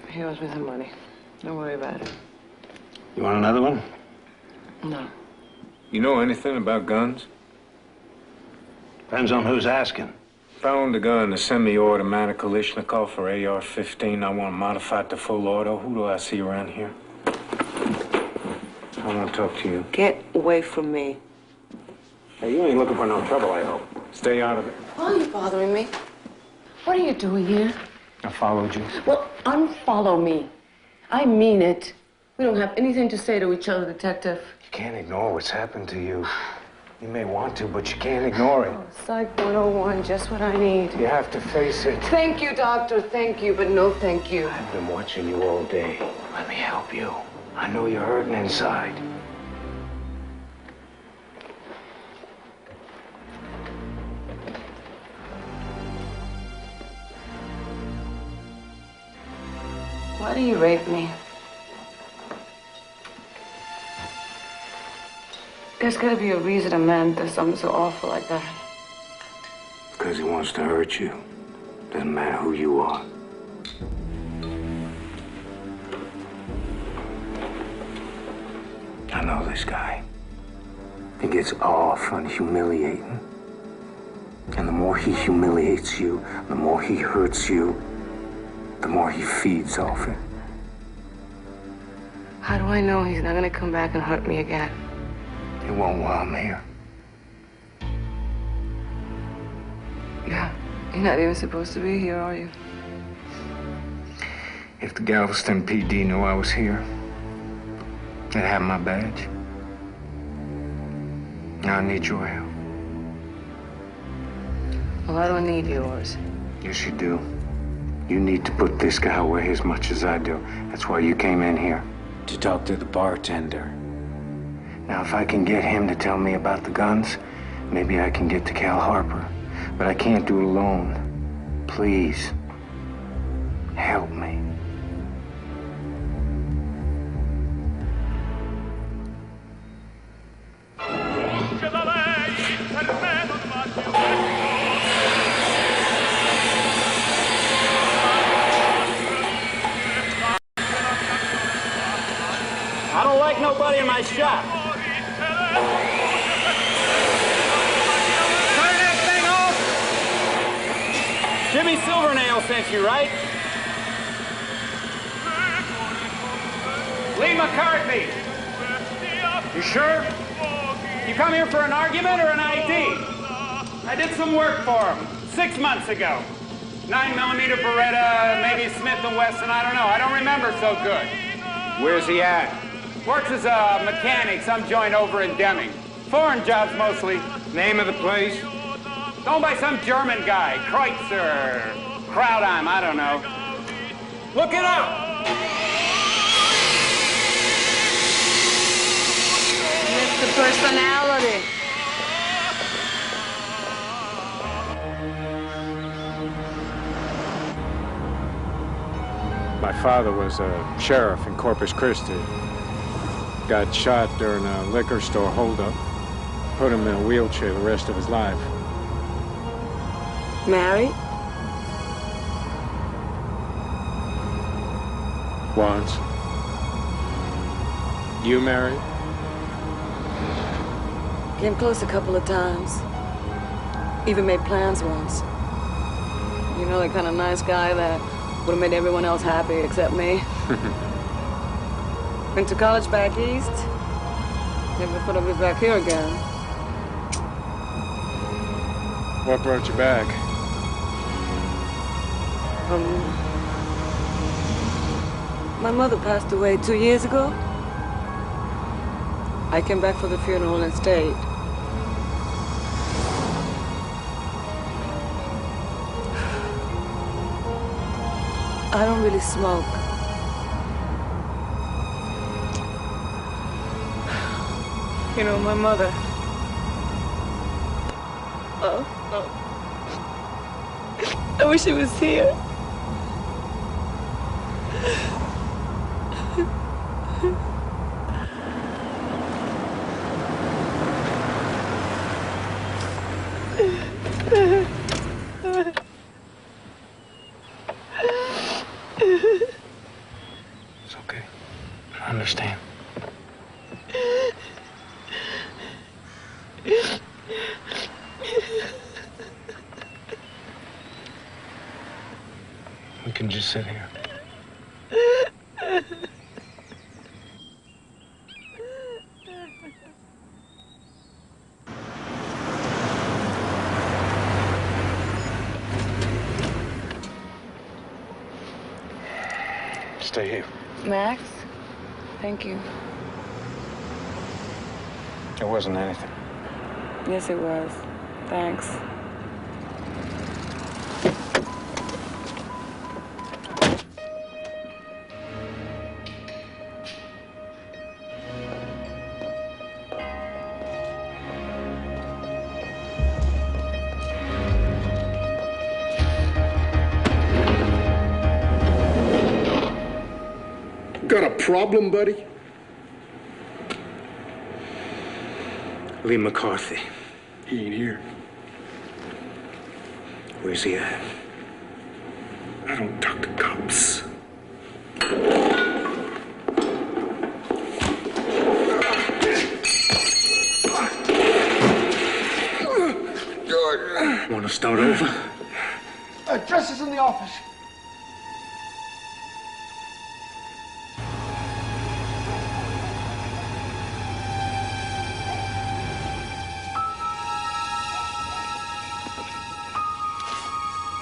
He owes me some money. Don't worry about it. You want another one? No. You know anything about guns? Depends on who's asking. If I owned a gun, a semi-automatic Kalashnikov for AR-15, I want modified to full auto, who do I see around here? I want to talk to you. Get away from me. Hey, you ain't looking for no trouble, I hope. Stay out of it. Why are you bothering me? What are you doing here? I followed you. Well, unfollow me. I mean it. We don't have anything to say to each other, Detective. You can't ignore what's happened to you. You may want to, but you can't ignore it. Oh, Psych 101, just what I need. You have to face it. Thank you, Doctor. Thank you, but no thank you. I've been watching you all day. Let me help you. I know you're hurting inside. Why do you rape me? There's gotta be a reason a man does something so awful like that. Because he wants to hurt you. Doesn't matter who you are. I know this guy. He gets off on humiliating. And the more he humiliates you, the more he hurts you, the more he feeds off it. How do I know he's not gonna come back and hurt me again? He won't while I'm here. Yeah, you're not even supposed to be here, are you? If the Galveston PD knew I was here, they'd have my badge. Now I need your help. Well, I don't need yours. Yes, you do. You need to put this guy away as much as I do. That's why you came in here. To talk to the bartender. Now, if I can get him to tell me about the guns, maybe I can get to Cal Harper. But I can't do it alone. Please, help me. I don't like nobody in my shop. Turn that thing off! Jimmy Silvernail sent you, right? Lee McCarthy. You sure? You come here for an argument or an ID? I did some work for him 6 months ago. 9mm Beretta, maybe Smith & Wesson, I don't know. I don't remember so good. Where's he at? Works as a mechanic, some joint over in Deming. Foreign jobs mostly. Name of the place? Owned by some German guy, Kreutzer, Kraudheim, I don't know. Look it up! Mr. Personality. My father was a sheriff in Corpus Christi. Got shot during a liquor store holdup. Put him in a wheelchair the rest of his life. Married? Once. You married? Came close a couple of times. Even made plans once. You know, the kind of nice guy that would have made everyone else happy except me. Went to college back east. Never thought I'd be back here again. What brought you back? My mother passed away 2 years ago. I came back for the funeral and stayed. I don't really smoke. You know, my mother. Oh. I wish she was here. It's okay. I understand. We can just sit here. Stay here. Max, thank you. It wasn't anything. Yes, it was. Thanks. Got a problem, buddy? Lee McCarthy. He ain't here. Where's he at? I don't talk to cops. George. Want to start over? Address is in the office.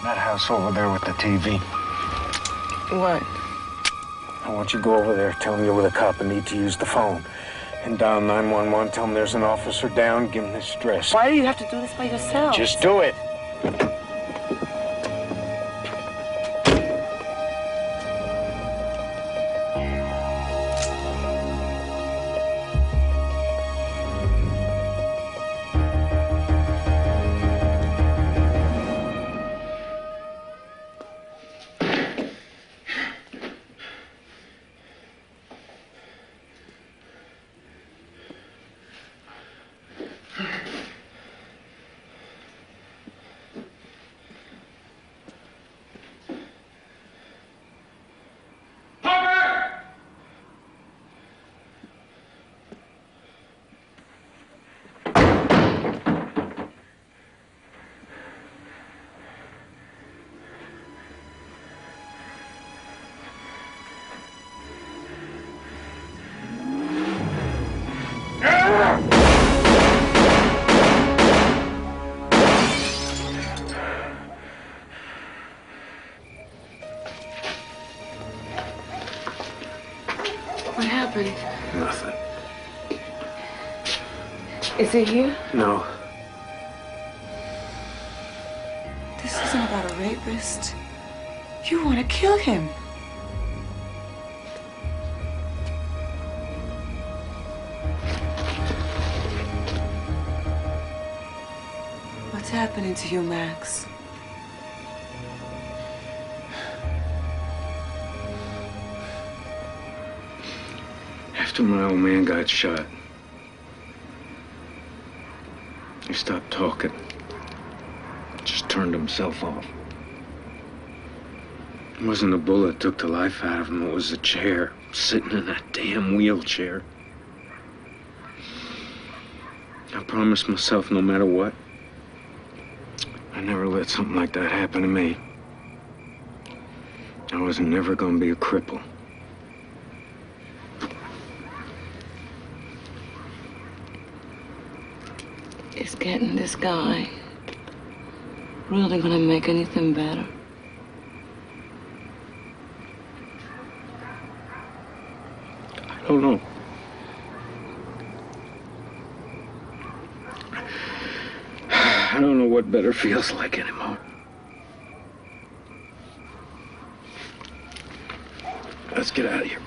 That house over there with the TV. What? I want you to go over there, tell them you're with a cop and need to use the phone. And dial 911, tell them there's an officer down, give them this address. Why do you have to do this by yourself? Just do it. What happened? Nothing. Is he here? No. This isn't about a rapist. You want to kill him. What's happening to you, Max? After my old man got shot, he stopped talking. Just turned turned himself off. It wasn't a bullet took the life out of him, it was a chair, sitting in that damn wheelchair. I promised myself no matter what, I never let something like that happen to me. I was never gonna be a cripple. Is getting this guy really gonna make anything better? I don't know. I don't know what better feels like anymore. Let's get out of here.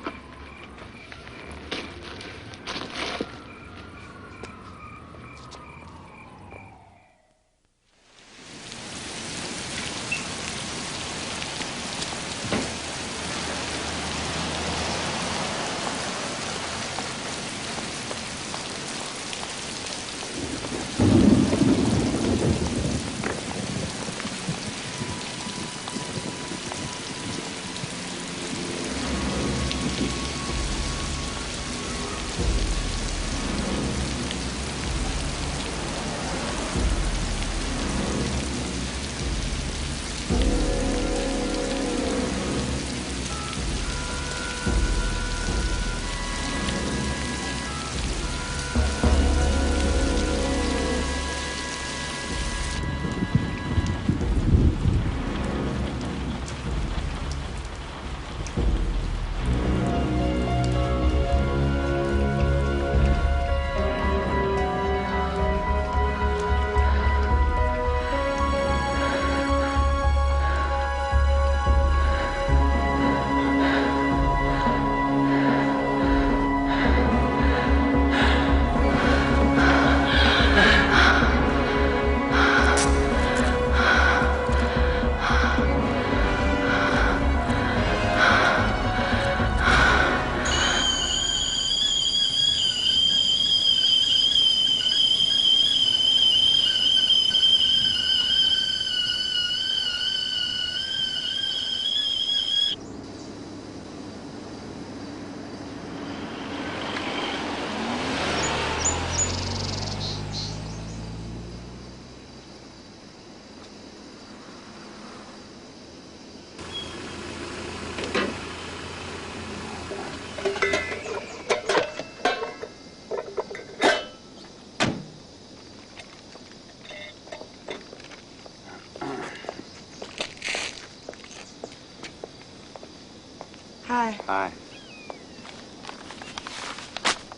Hi. Hi.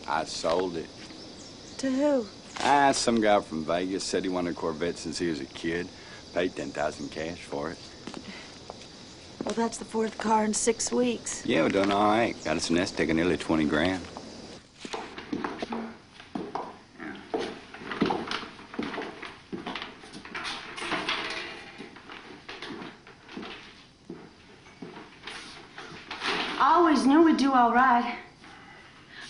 I sold it. To who? Some guy from Vegas said he wanted a Corvette since he was a kid. Paid $10,000 cash for it. Well, that's the fourth car in 6 weeks. Yeah, we're doing all right. Got us a nest egg of nearly 20 grand. I always knew we'd do all right.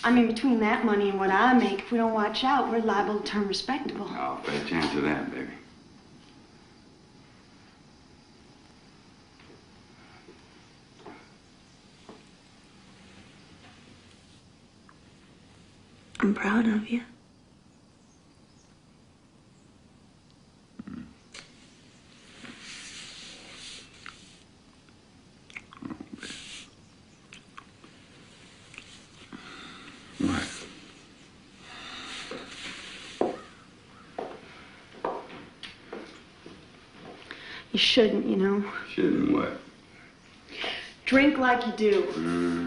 I mean, between that money and what I make, if we don't watch out, we're liable to turn respectable. Oh, fair chance of that, baby. I'm proud of you. You shouldn't, you know. Shouldn't what? Drink like you do.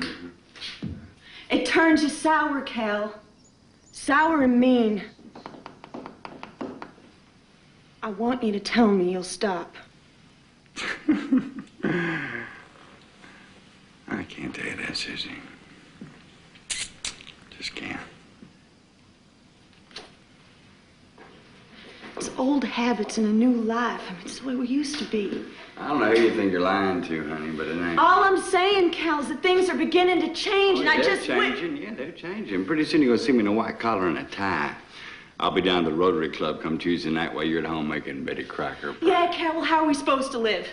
It turns you sour, Cal. Sour and mean. I want you to tell me you'll stop. I can't tell you that, Susie. Just can't. It's old habits and a new life. I mean, it's the way we used to be. I don't know who you think you're lying to, honey, but it ain't. All I'm saying, Cal, is that things are beginning to change, and I just They're changing. Yeah, they're changing. Pretty soon you're gonna see me in a white collar and a tie. I'll be down to the Rotary Club come Tuesday night while you're at home making Betty Crocker. Yeah, Cal, well, how are we supposed to live?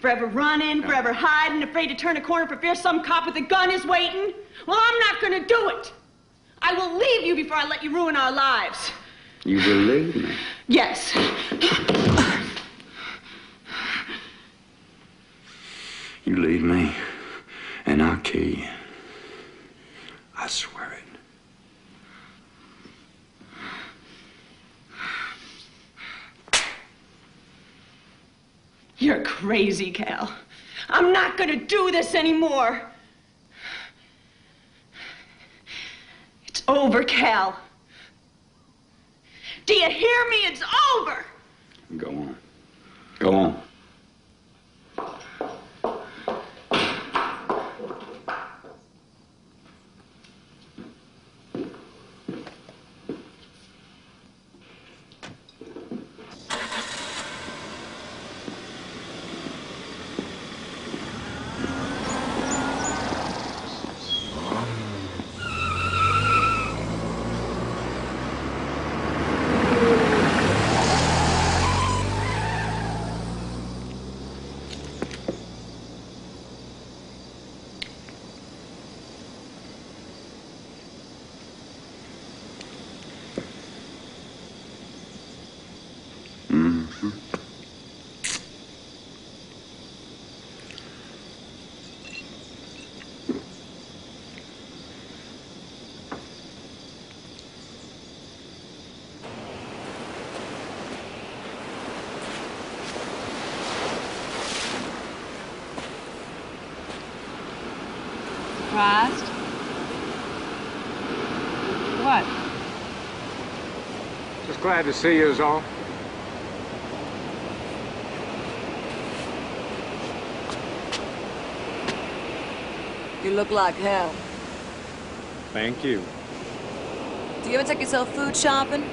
Forever running, forever hiding, afraid to turn a corner for fear some cop with a gun is waiting? Well, I'm not gonna do it. I will leave you before I let you ruin our lives. You will leave me? Yes. You leave me, and I'll kill you. I swear it. You're crazy, Cal. I'm not gonna do this anymore. It's over, Cal. Do you hear me? It's over. Go on. Go on. Surprised? What? Just glad to see you is all. You look like hell. Thank you. Do you ever take yourself food shopping?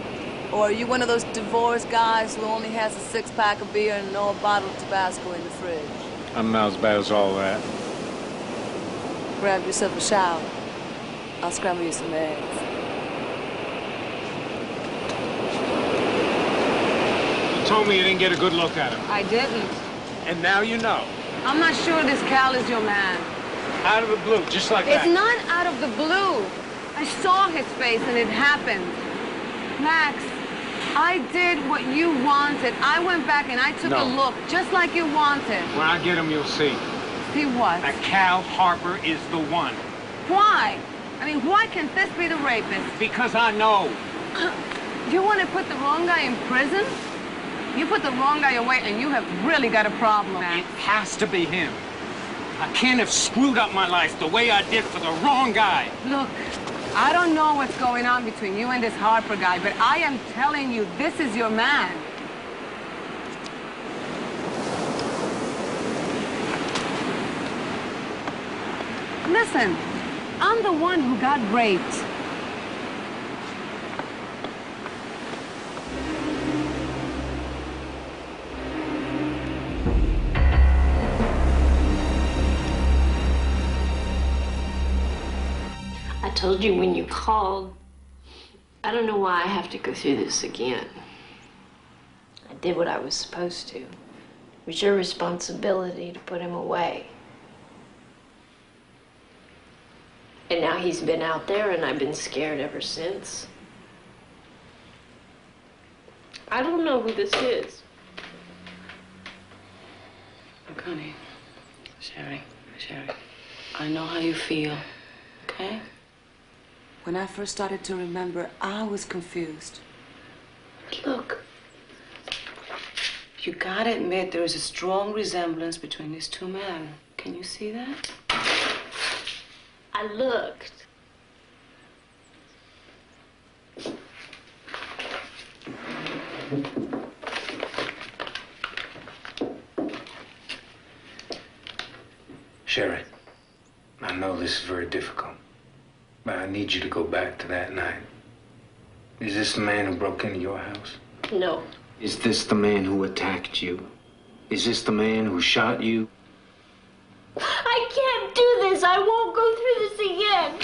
Or are you one of those divorced guys who only has a six-pack of beer and an old bottle of Tabasco in the fridge? I'm not as bad as all that. Grab yourself a shower. I'll scramble you some eggs. You told me you didn't get a good look at him. I didn't. And now you know. I'm not sure this Cal is your man. Out of the blue, just like It's that. not out of the blue. I saw his face and it happened. Max, I did what you wanted. I went back and I took a look, just like you wanted. When I get him, you'll see. See what? That Cal Harper is the one. Why? I mean, why can't this be the rapist? Because I know. You want to put the wrong guy in prison? You put the wrong guy away and you have really got a problem, man. It has to be him. I can't have screwed up my life the way I did for the wrong guy. Look, I don't know what's going on between you and this Harper guy, but I am telling you, this is your man. Listen, I'm the one who got raped. I told you when you called. I don't know why I have to go through this again. I did what I was supposed to. It was your responsibility to put him away. And now he's been out there and I've been scared ever since. I don't know who this is. Look, honey, Sherry, I know how you feel, okay? When I first started to remember, I was confused. Look, you gotta admit there is a strong resemblance between these two men. Can you see that? I looked. Sherry, I know this is very difficult, but I need you to go back to that night. Is this the man who broke into your house? No. Is this the man who attacked you? Is this the man who shot you? I can't do this. I won't go through this again.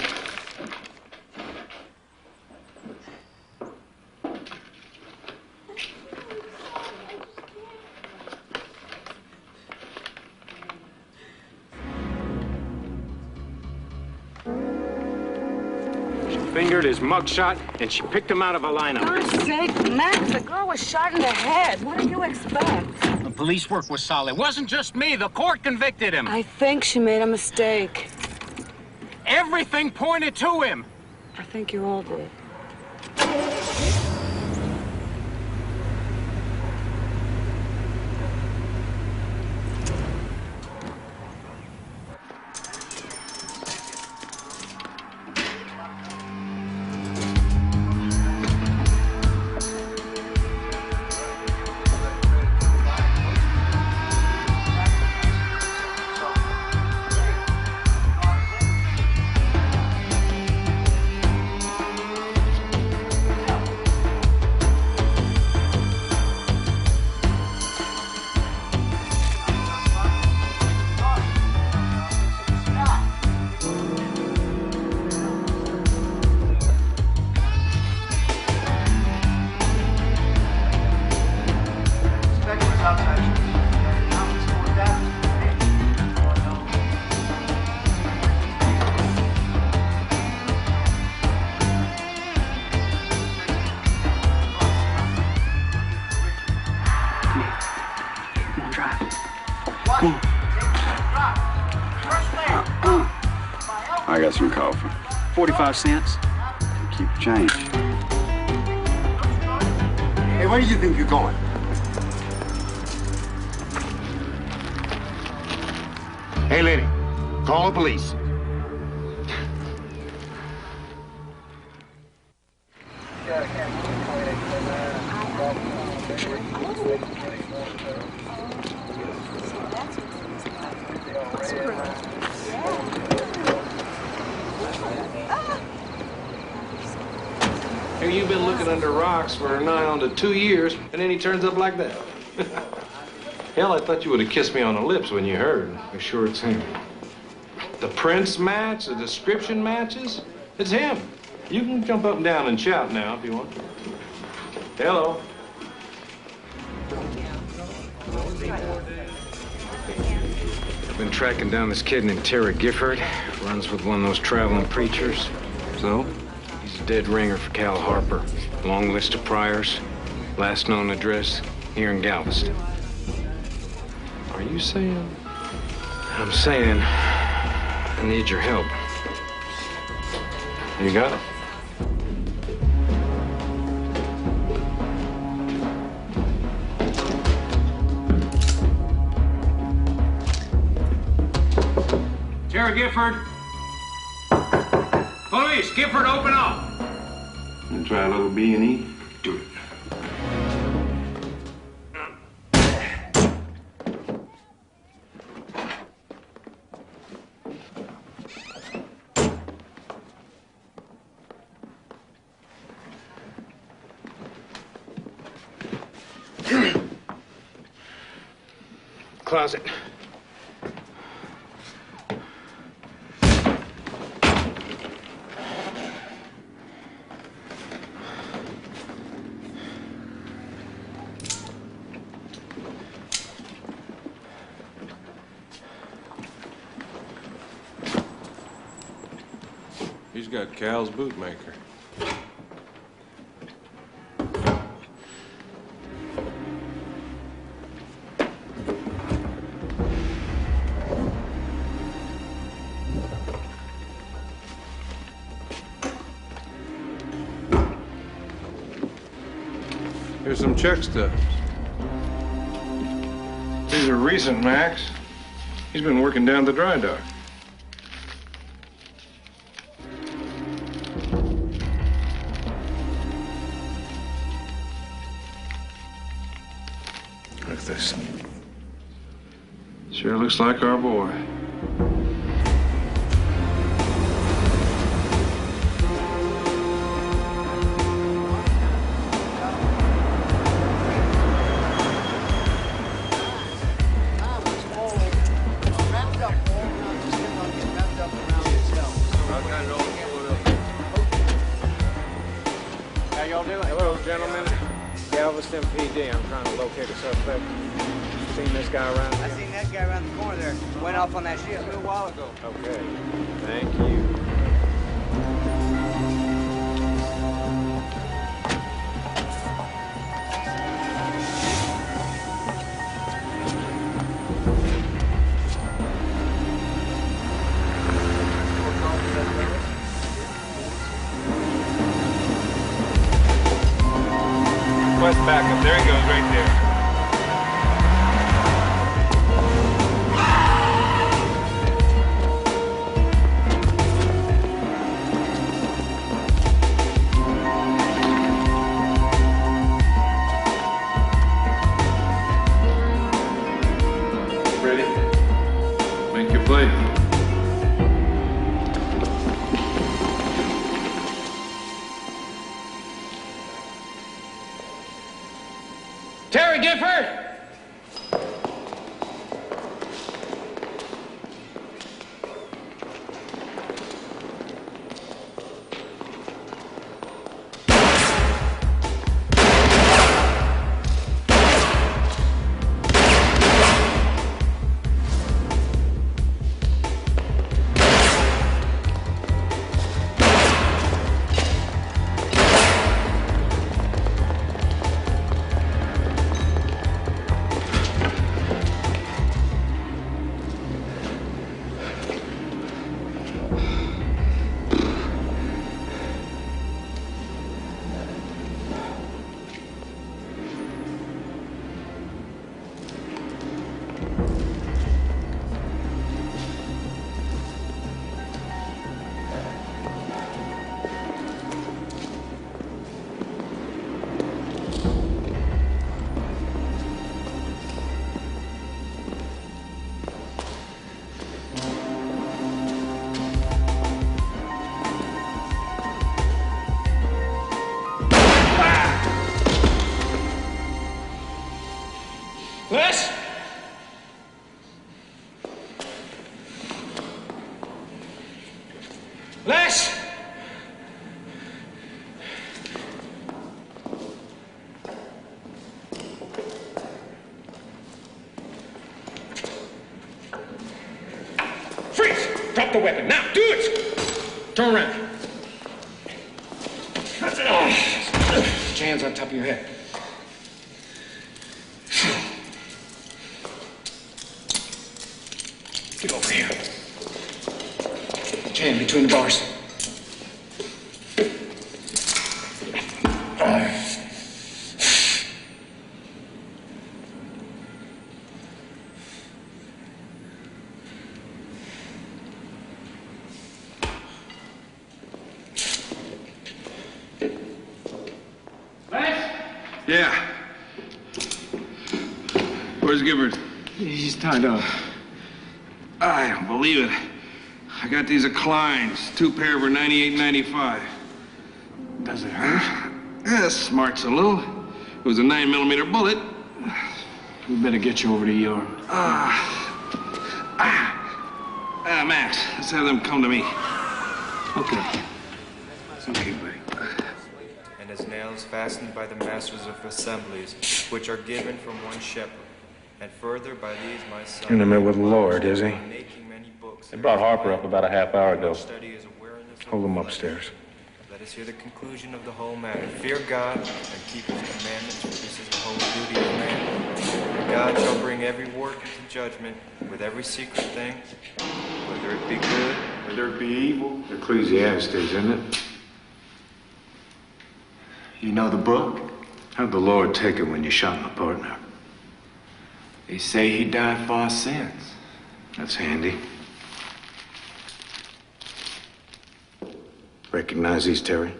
fingered his mugshot, and she picked him out of a lineup. For God's sake, Max, the girl was shot in the head. What do you expect? The police work was solid. It wasn't just me. The court convicted him. I think she made a mistake. Everything pointed to him. I think you all did. I got some coffee. 45 cents. Keep change. Hey, where do you think you're going? Hey, lady, call the police. Here you've been looking under rocks for nigh on to 2 years, and then he turns up like that. Hell, I thought you would have kissed me on the lips when you heard. You sure it's him? The prints match, the description matches. It's him. You can jump up and down and shout now if you want. Hello. I've been tracking down this kid named Terry Gifford. Runs with one of those traveling preachers. So? He's a dead ringer for Cal Harper. Long list of priors. Last known address here in Galveston. Are you saying? I'm saying I need your help. You got it. Terry Gifford. Police, Gifford, open up. And try a little B&E? Do it. Closet. He's got Cal's bootmaker. Here's some check stubs. These are recent, Max. He's been working down the dry dock. Look at this. Sure looks like our boy. How y'all doing? Hello, gentlemen. Galveston PD. I'm trying to locate a suspect. Seen this guy around? I seen that guy around the corner there. Went off on that ship a little while ago. Okay. Thank you. right there. Ready? Make your play. Terry Gifford! Les? Les? Freeze! Drop the weapon. Now, do it! Turn around. Put your hands on top of your head. Get over here. Put your hand between the bars. Yeah. Where's Gifford? He's tied up. I don't believe it. I got these at Klein's. 2 pair for $98.95. Does it hurt? Yeah, smarts a little. It was a 9mm bullet. We better get you over to ER. Max, let's have them come to me. Okay. Okay, buddy. And his nails fastened by the masters of assemblies, which are given from one shepherd. And further by these my son. In the middle with the Lord, is he? They brought Harper up about a half hour ago. Hold him upstairs. Let us hear the conclusion of the whole matter. Fear God and keep his commandments, for this is the whole duty of man. And God shall bring every work into judgment with every secret thing, whether it be good, Whether it be evil. Ecclesiastes, isn't it? You know the book? How'd the Lord take it when you shot my partner? They say he died for our sins. That's handy. Recognize these, Terry?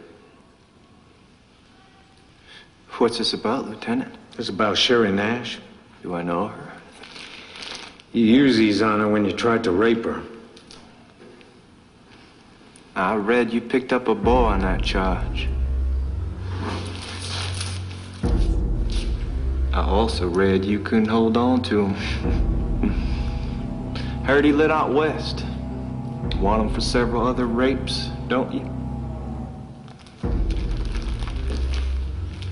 What's this about, Lieutenant? It's about Sherry Nash. Do I know her? You used these on her when you tried to rape her. I read you picked up a boy on that charge. I also read you couldn't hold on to him. Heard he lit out west. Want him for several other rapes, don't you?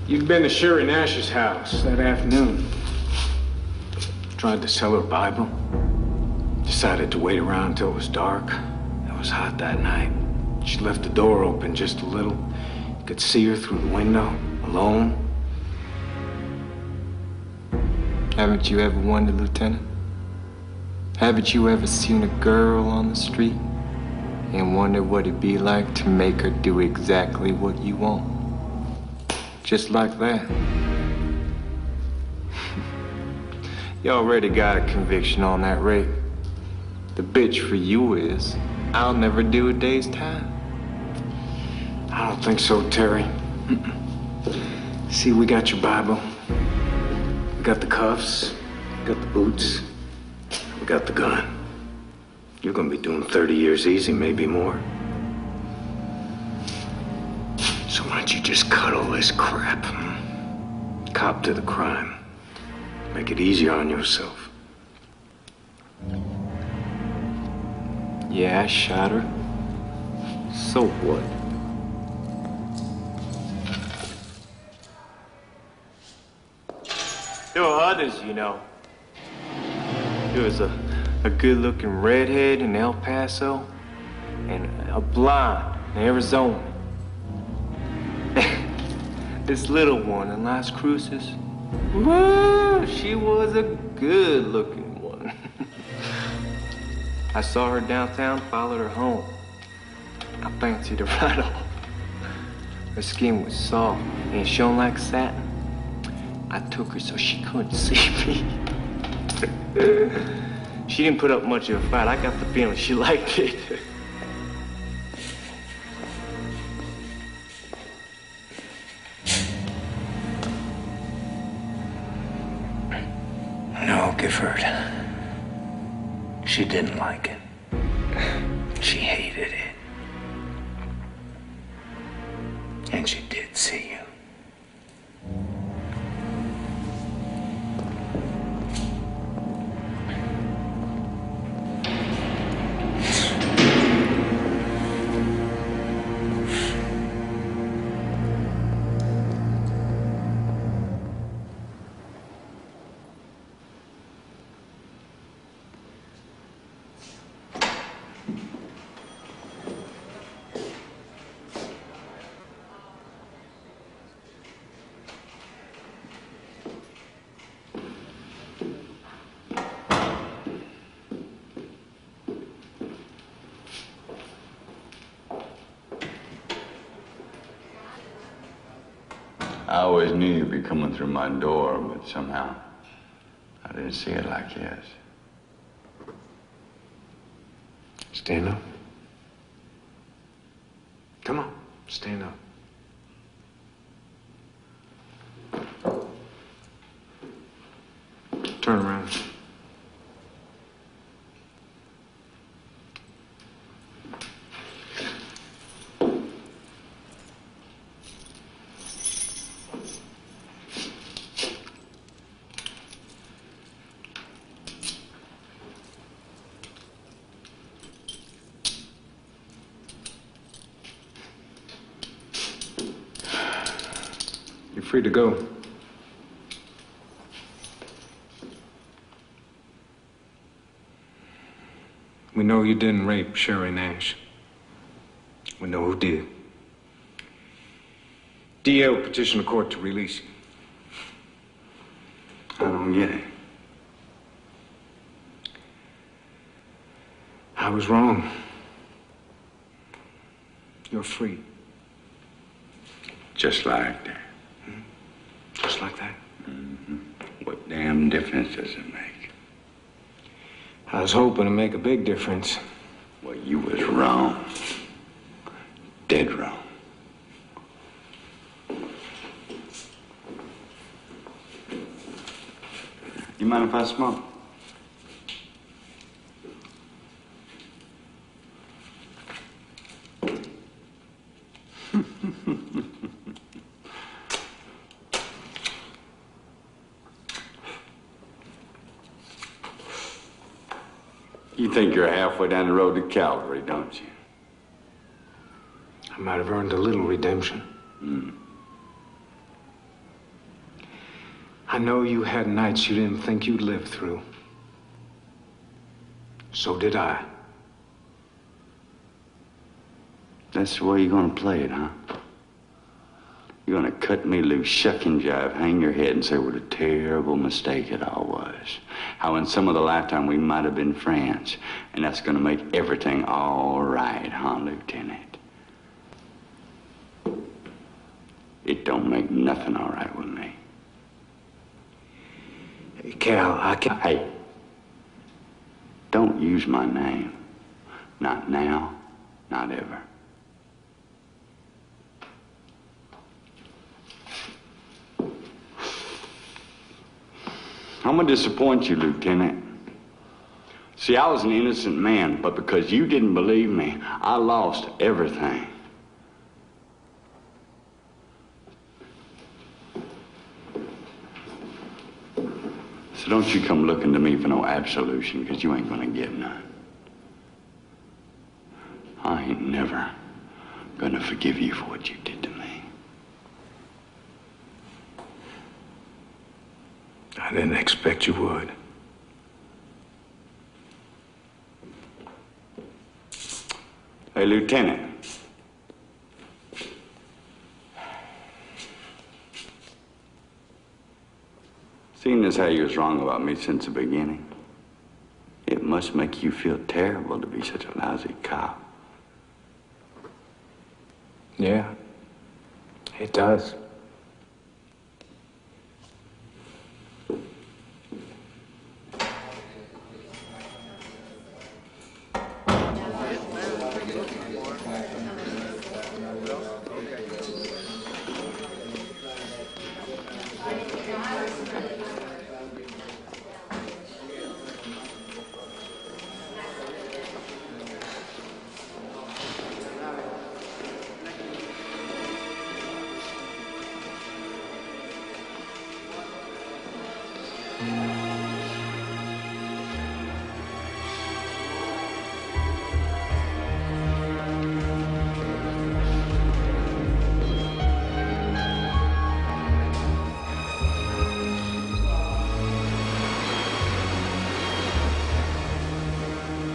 You'd been to Sherry Nash's house that afternoon. Tried to sell her Bible. Decided to wait around until it was dark. It was hot that night. She left the door open just a little. You could see her through the window, alone. Haven't you ever wondered, Lieutenant? Haven't you ever seen a girl on the street and wondered what it'd be like to make her do exactly what you want? Just like that. You already got a conviction on that rape. The bitch for you is, I'll never do a day's time. I don't think so, Terry. See, we got your Bible. We got the cuffs. We got the boots. We got the gun. You're gonna be doing 30 years easy, maybe more. So why don't you just cut all this crap? Cop to the crime. Make it easier on yourself. Yeah, I shot her. So what? There were others, you know. There was a good-looking redhead in El Paso and a blonde in Arizona. This little one in Las Cruces, woo, she was a good-looking one. I saw her downtown, followed her home. I fancied her right off. Her skin was soft and shone like satin. I took her so she couldn't see me. She didn't put up much of a fight. I got the feeling she liked it. No, Gifford. She didn't like it. She hated it. And she did see you. I always knew you'd be coming through my door, but somehow I didn't see it like this. Stand up. Come on, stand up. Turn around. You're free to go. We know you didn't rape Sherry Nash. We know who did. DL petitioned the court to release you. I don't get it. I was wrong. You're free. Just like that. Just like that. Mm-hmm. What damn difference does it make? I was hoping to make a big difference. Well, you was wrong. Dead wrong. You mind if I smoke? You think you're halfway down the road to Calvary, don't you? I might have earned a little redemption. I know you had nights you didn't think you'd live through. So did I. That's the way you're gonna play it, huh? You're gonna cut me loose, shuck and jive, hang your head and say what a terrible mistake it all was. How in some other lifetime we might have been friends. And that's gonna make everything all right, huh, Lieutenant? It don't make nothing all right with me. Hey, Cal, I can't... Hey, don't use my name. Not now, not ever. I'm gonna disappoint you, Lieutenant. See, I was an innocent man, but because you didn't believe me, I lost everything. So don't you come looking to me for no absolution, because you ain't gonna get none. I ain't never gonna forgive you for what you did to me. I didn't expect you would. Hey, Lieutenant. Seeing as how you was wrong about me since the beginning, it must make you feel terrible to be such a lousy cop. Yeah, it does.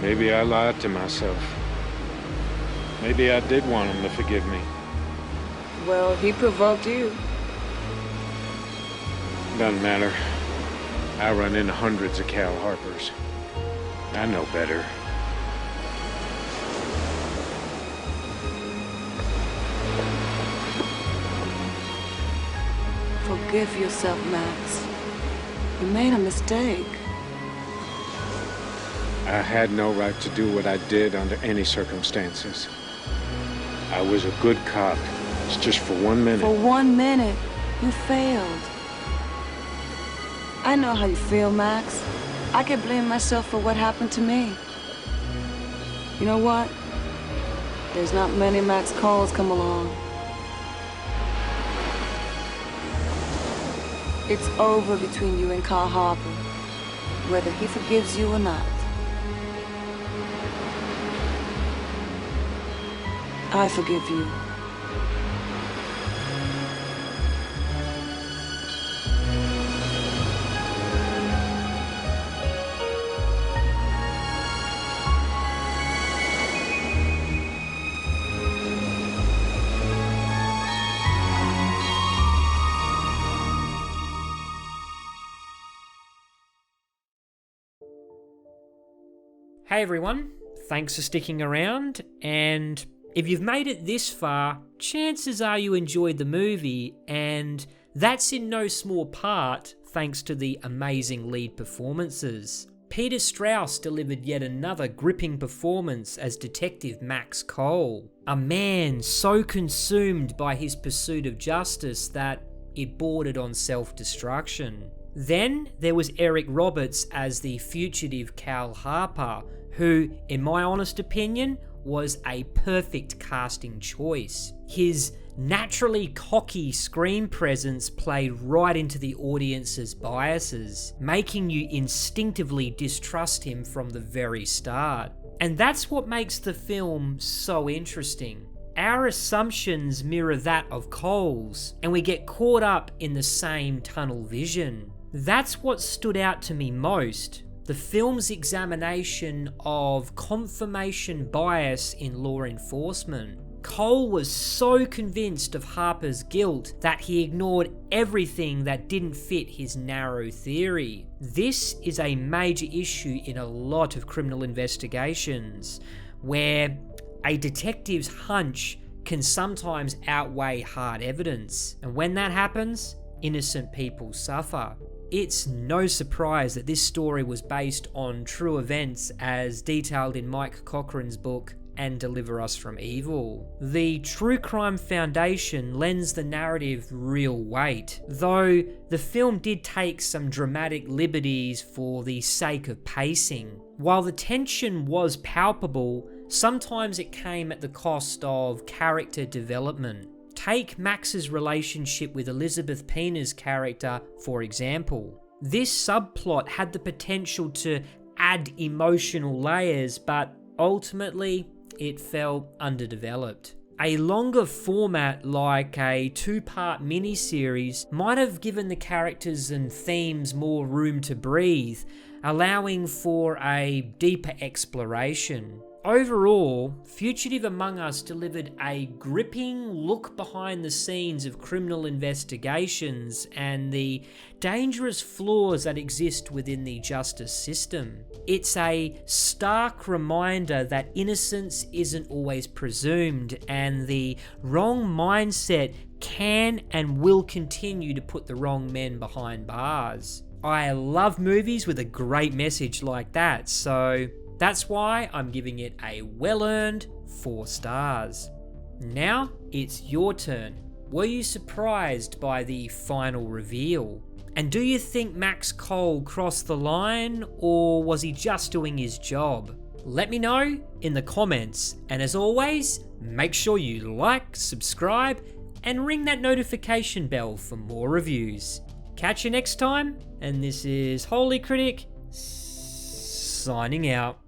Maybe I lied to myself. Maybe I did want him to forgive me. Well, he provoked you. Doesn't matter. I run into hundreds of Cal Harpers. I know better. Forgive yourself, Max. You made a mistake. I had no right to do what I did under any circumstances. I was a good cop. It's just for 1 minute. For 1 minute, you failed. I know how you feel, Max. I can blame myself for what happened to me. You know what? There's not many Max Coles come along. It's over between you and Carl Harper, whether he forgives you or not. I forgive you. Hey everyone, thanks for sticking around, and if you've made it this far, chances are you enjoyed the movie, and that's in no small part thanks to the amazing lead performances. Peter Strauss delivered yet another gripping performance as Detective Max Cole, a man so consumed by his pursuit of justice that it bordered on self-destruction. Then there was Eric Roberts as the fugitive Cal Harper, who, in my honest opinion, was a perfect casting choice. His naturally cocky screen presence played right into the audience's biases, making you instinctively distrust him from the very start. And that's what makes the film so interesting. Our assumptions mirror that of Cole's, and we get caught up in the same tunnel vision. That's what stood out to me most. The film's examination of confirmation bias in law enforcement. Cole was so convinced of Harper's guilt that he ignored everything that didn't fit his narrow theory. This is a major issue in a lot of criminal investigations, where a detective's hunch can sometimes outweigh hard evidence. And when that happens, innocent people suffer. It's no surprise that this story was based on true events as detailed in Mike Cochran's book, And Deliver Us from Evil. The True Crime Foundation lends the narrative real weight, though the film did take some dramatic liberties for the sake of pacing. While the tension was palpable, sometimes it came at the cost of character development. Take Max's relationship with Elizabeth Peña's character, for example. This subplot had the potential to add emotional layers, but ultimately, it felt underdeveloped. A longer format like a 2-part miniseries might have given the characters and themes more room to breathe, allowing for a deeper exploration. Overall, Fugitive Among Us delivered a gripping look behind the scenes of criminal investigations and the dangerous flaws that exist within the justice system. It's a stark reminder that innocence isn't always presumed, and the wrong mindset can and will continue to put the wrong men behind bars. I love movies with a great message like that, so that's why I'm giving it a well-earned 4 stars. Now, it's your turn. Were you surprised by the final reveal? And do you think Max Cole crossed the line, or was he just doing his job? Let me know in the comments, and as always, make sure you like, subscribe, and ring that notification bell for more reviews. Catch you next time, and this is Holy Critic, signing out.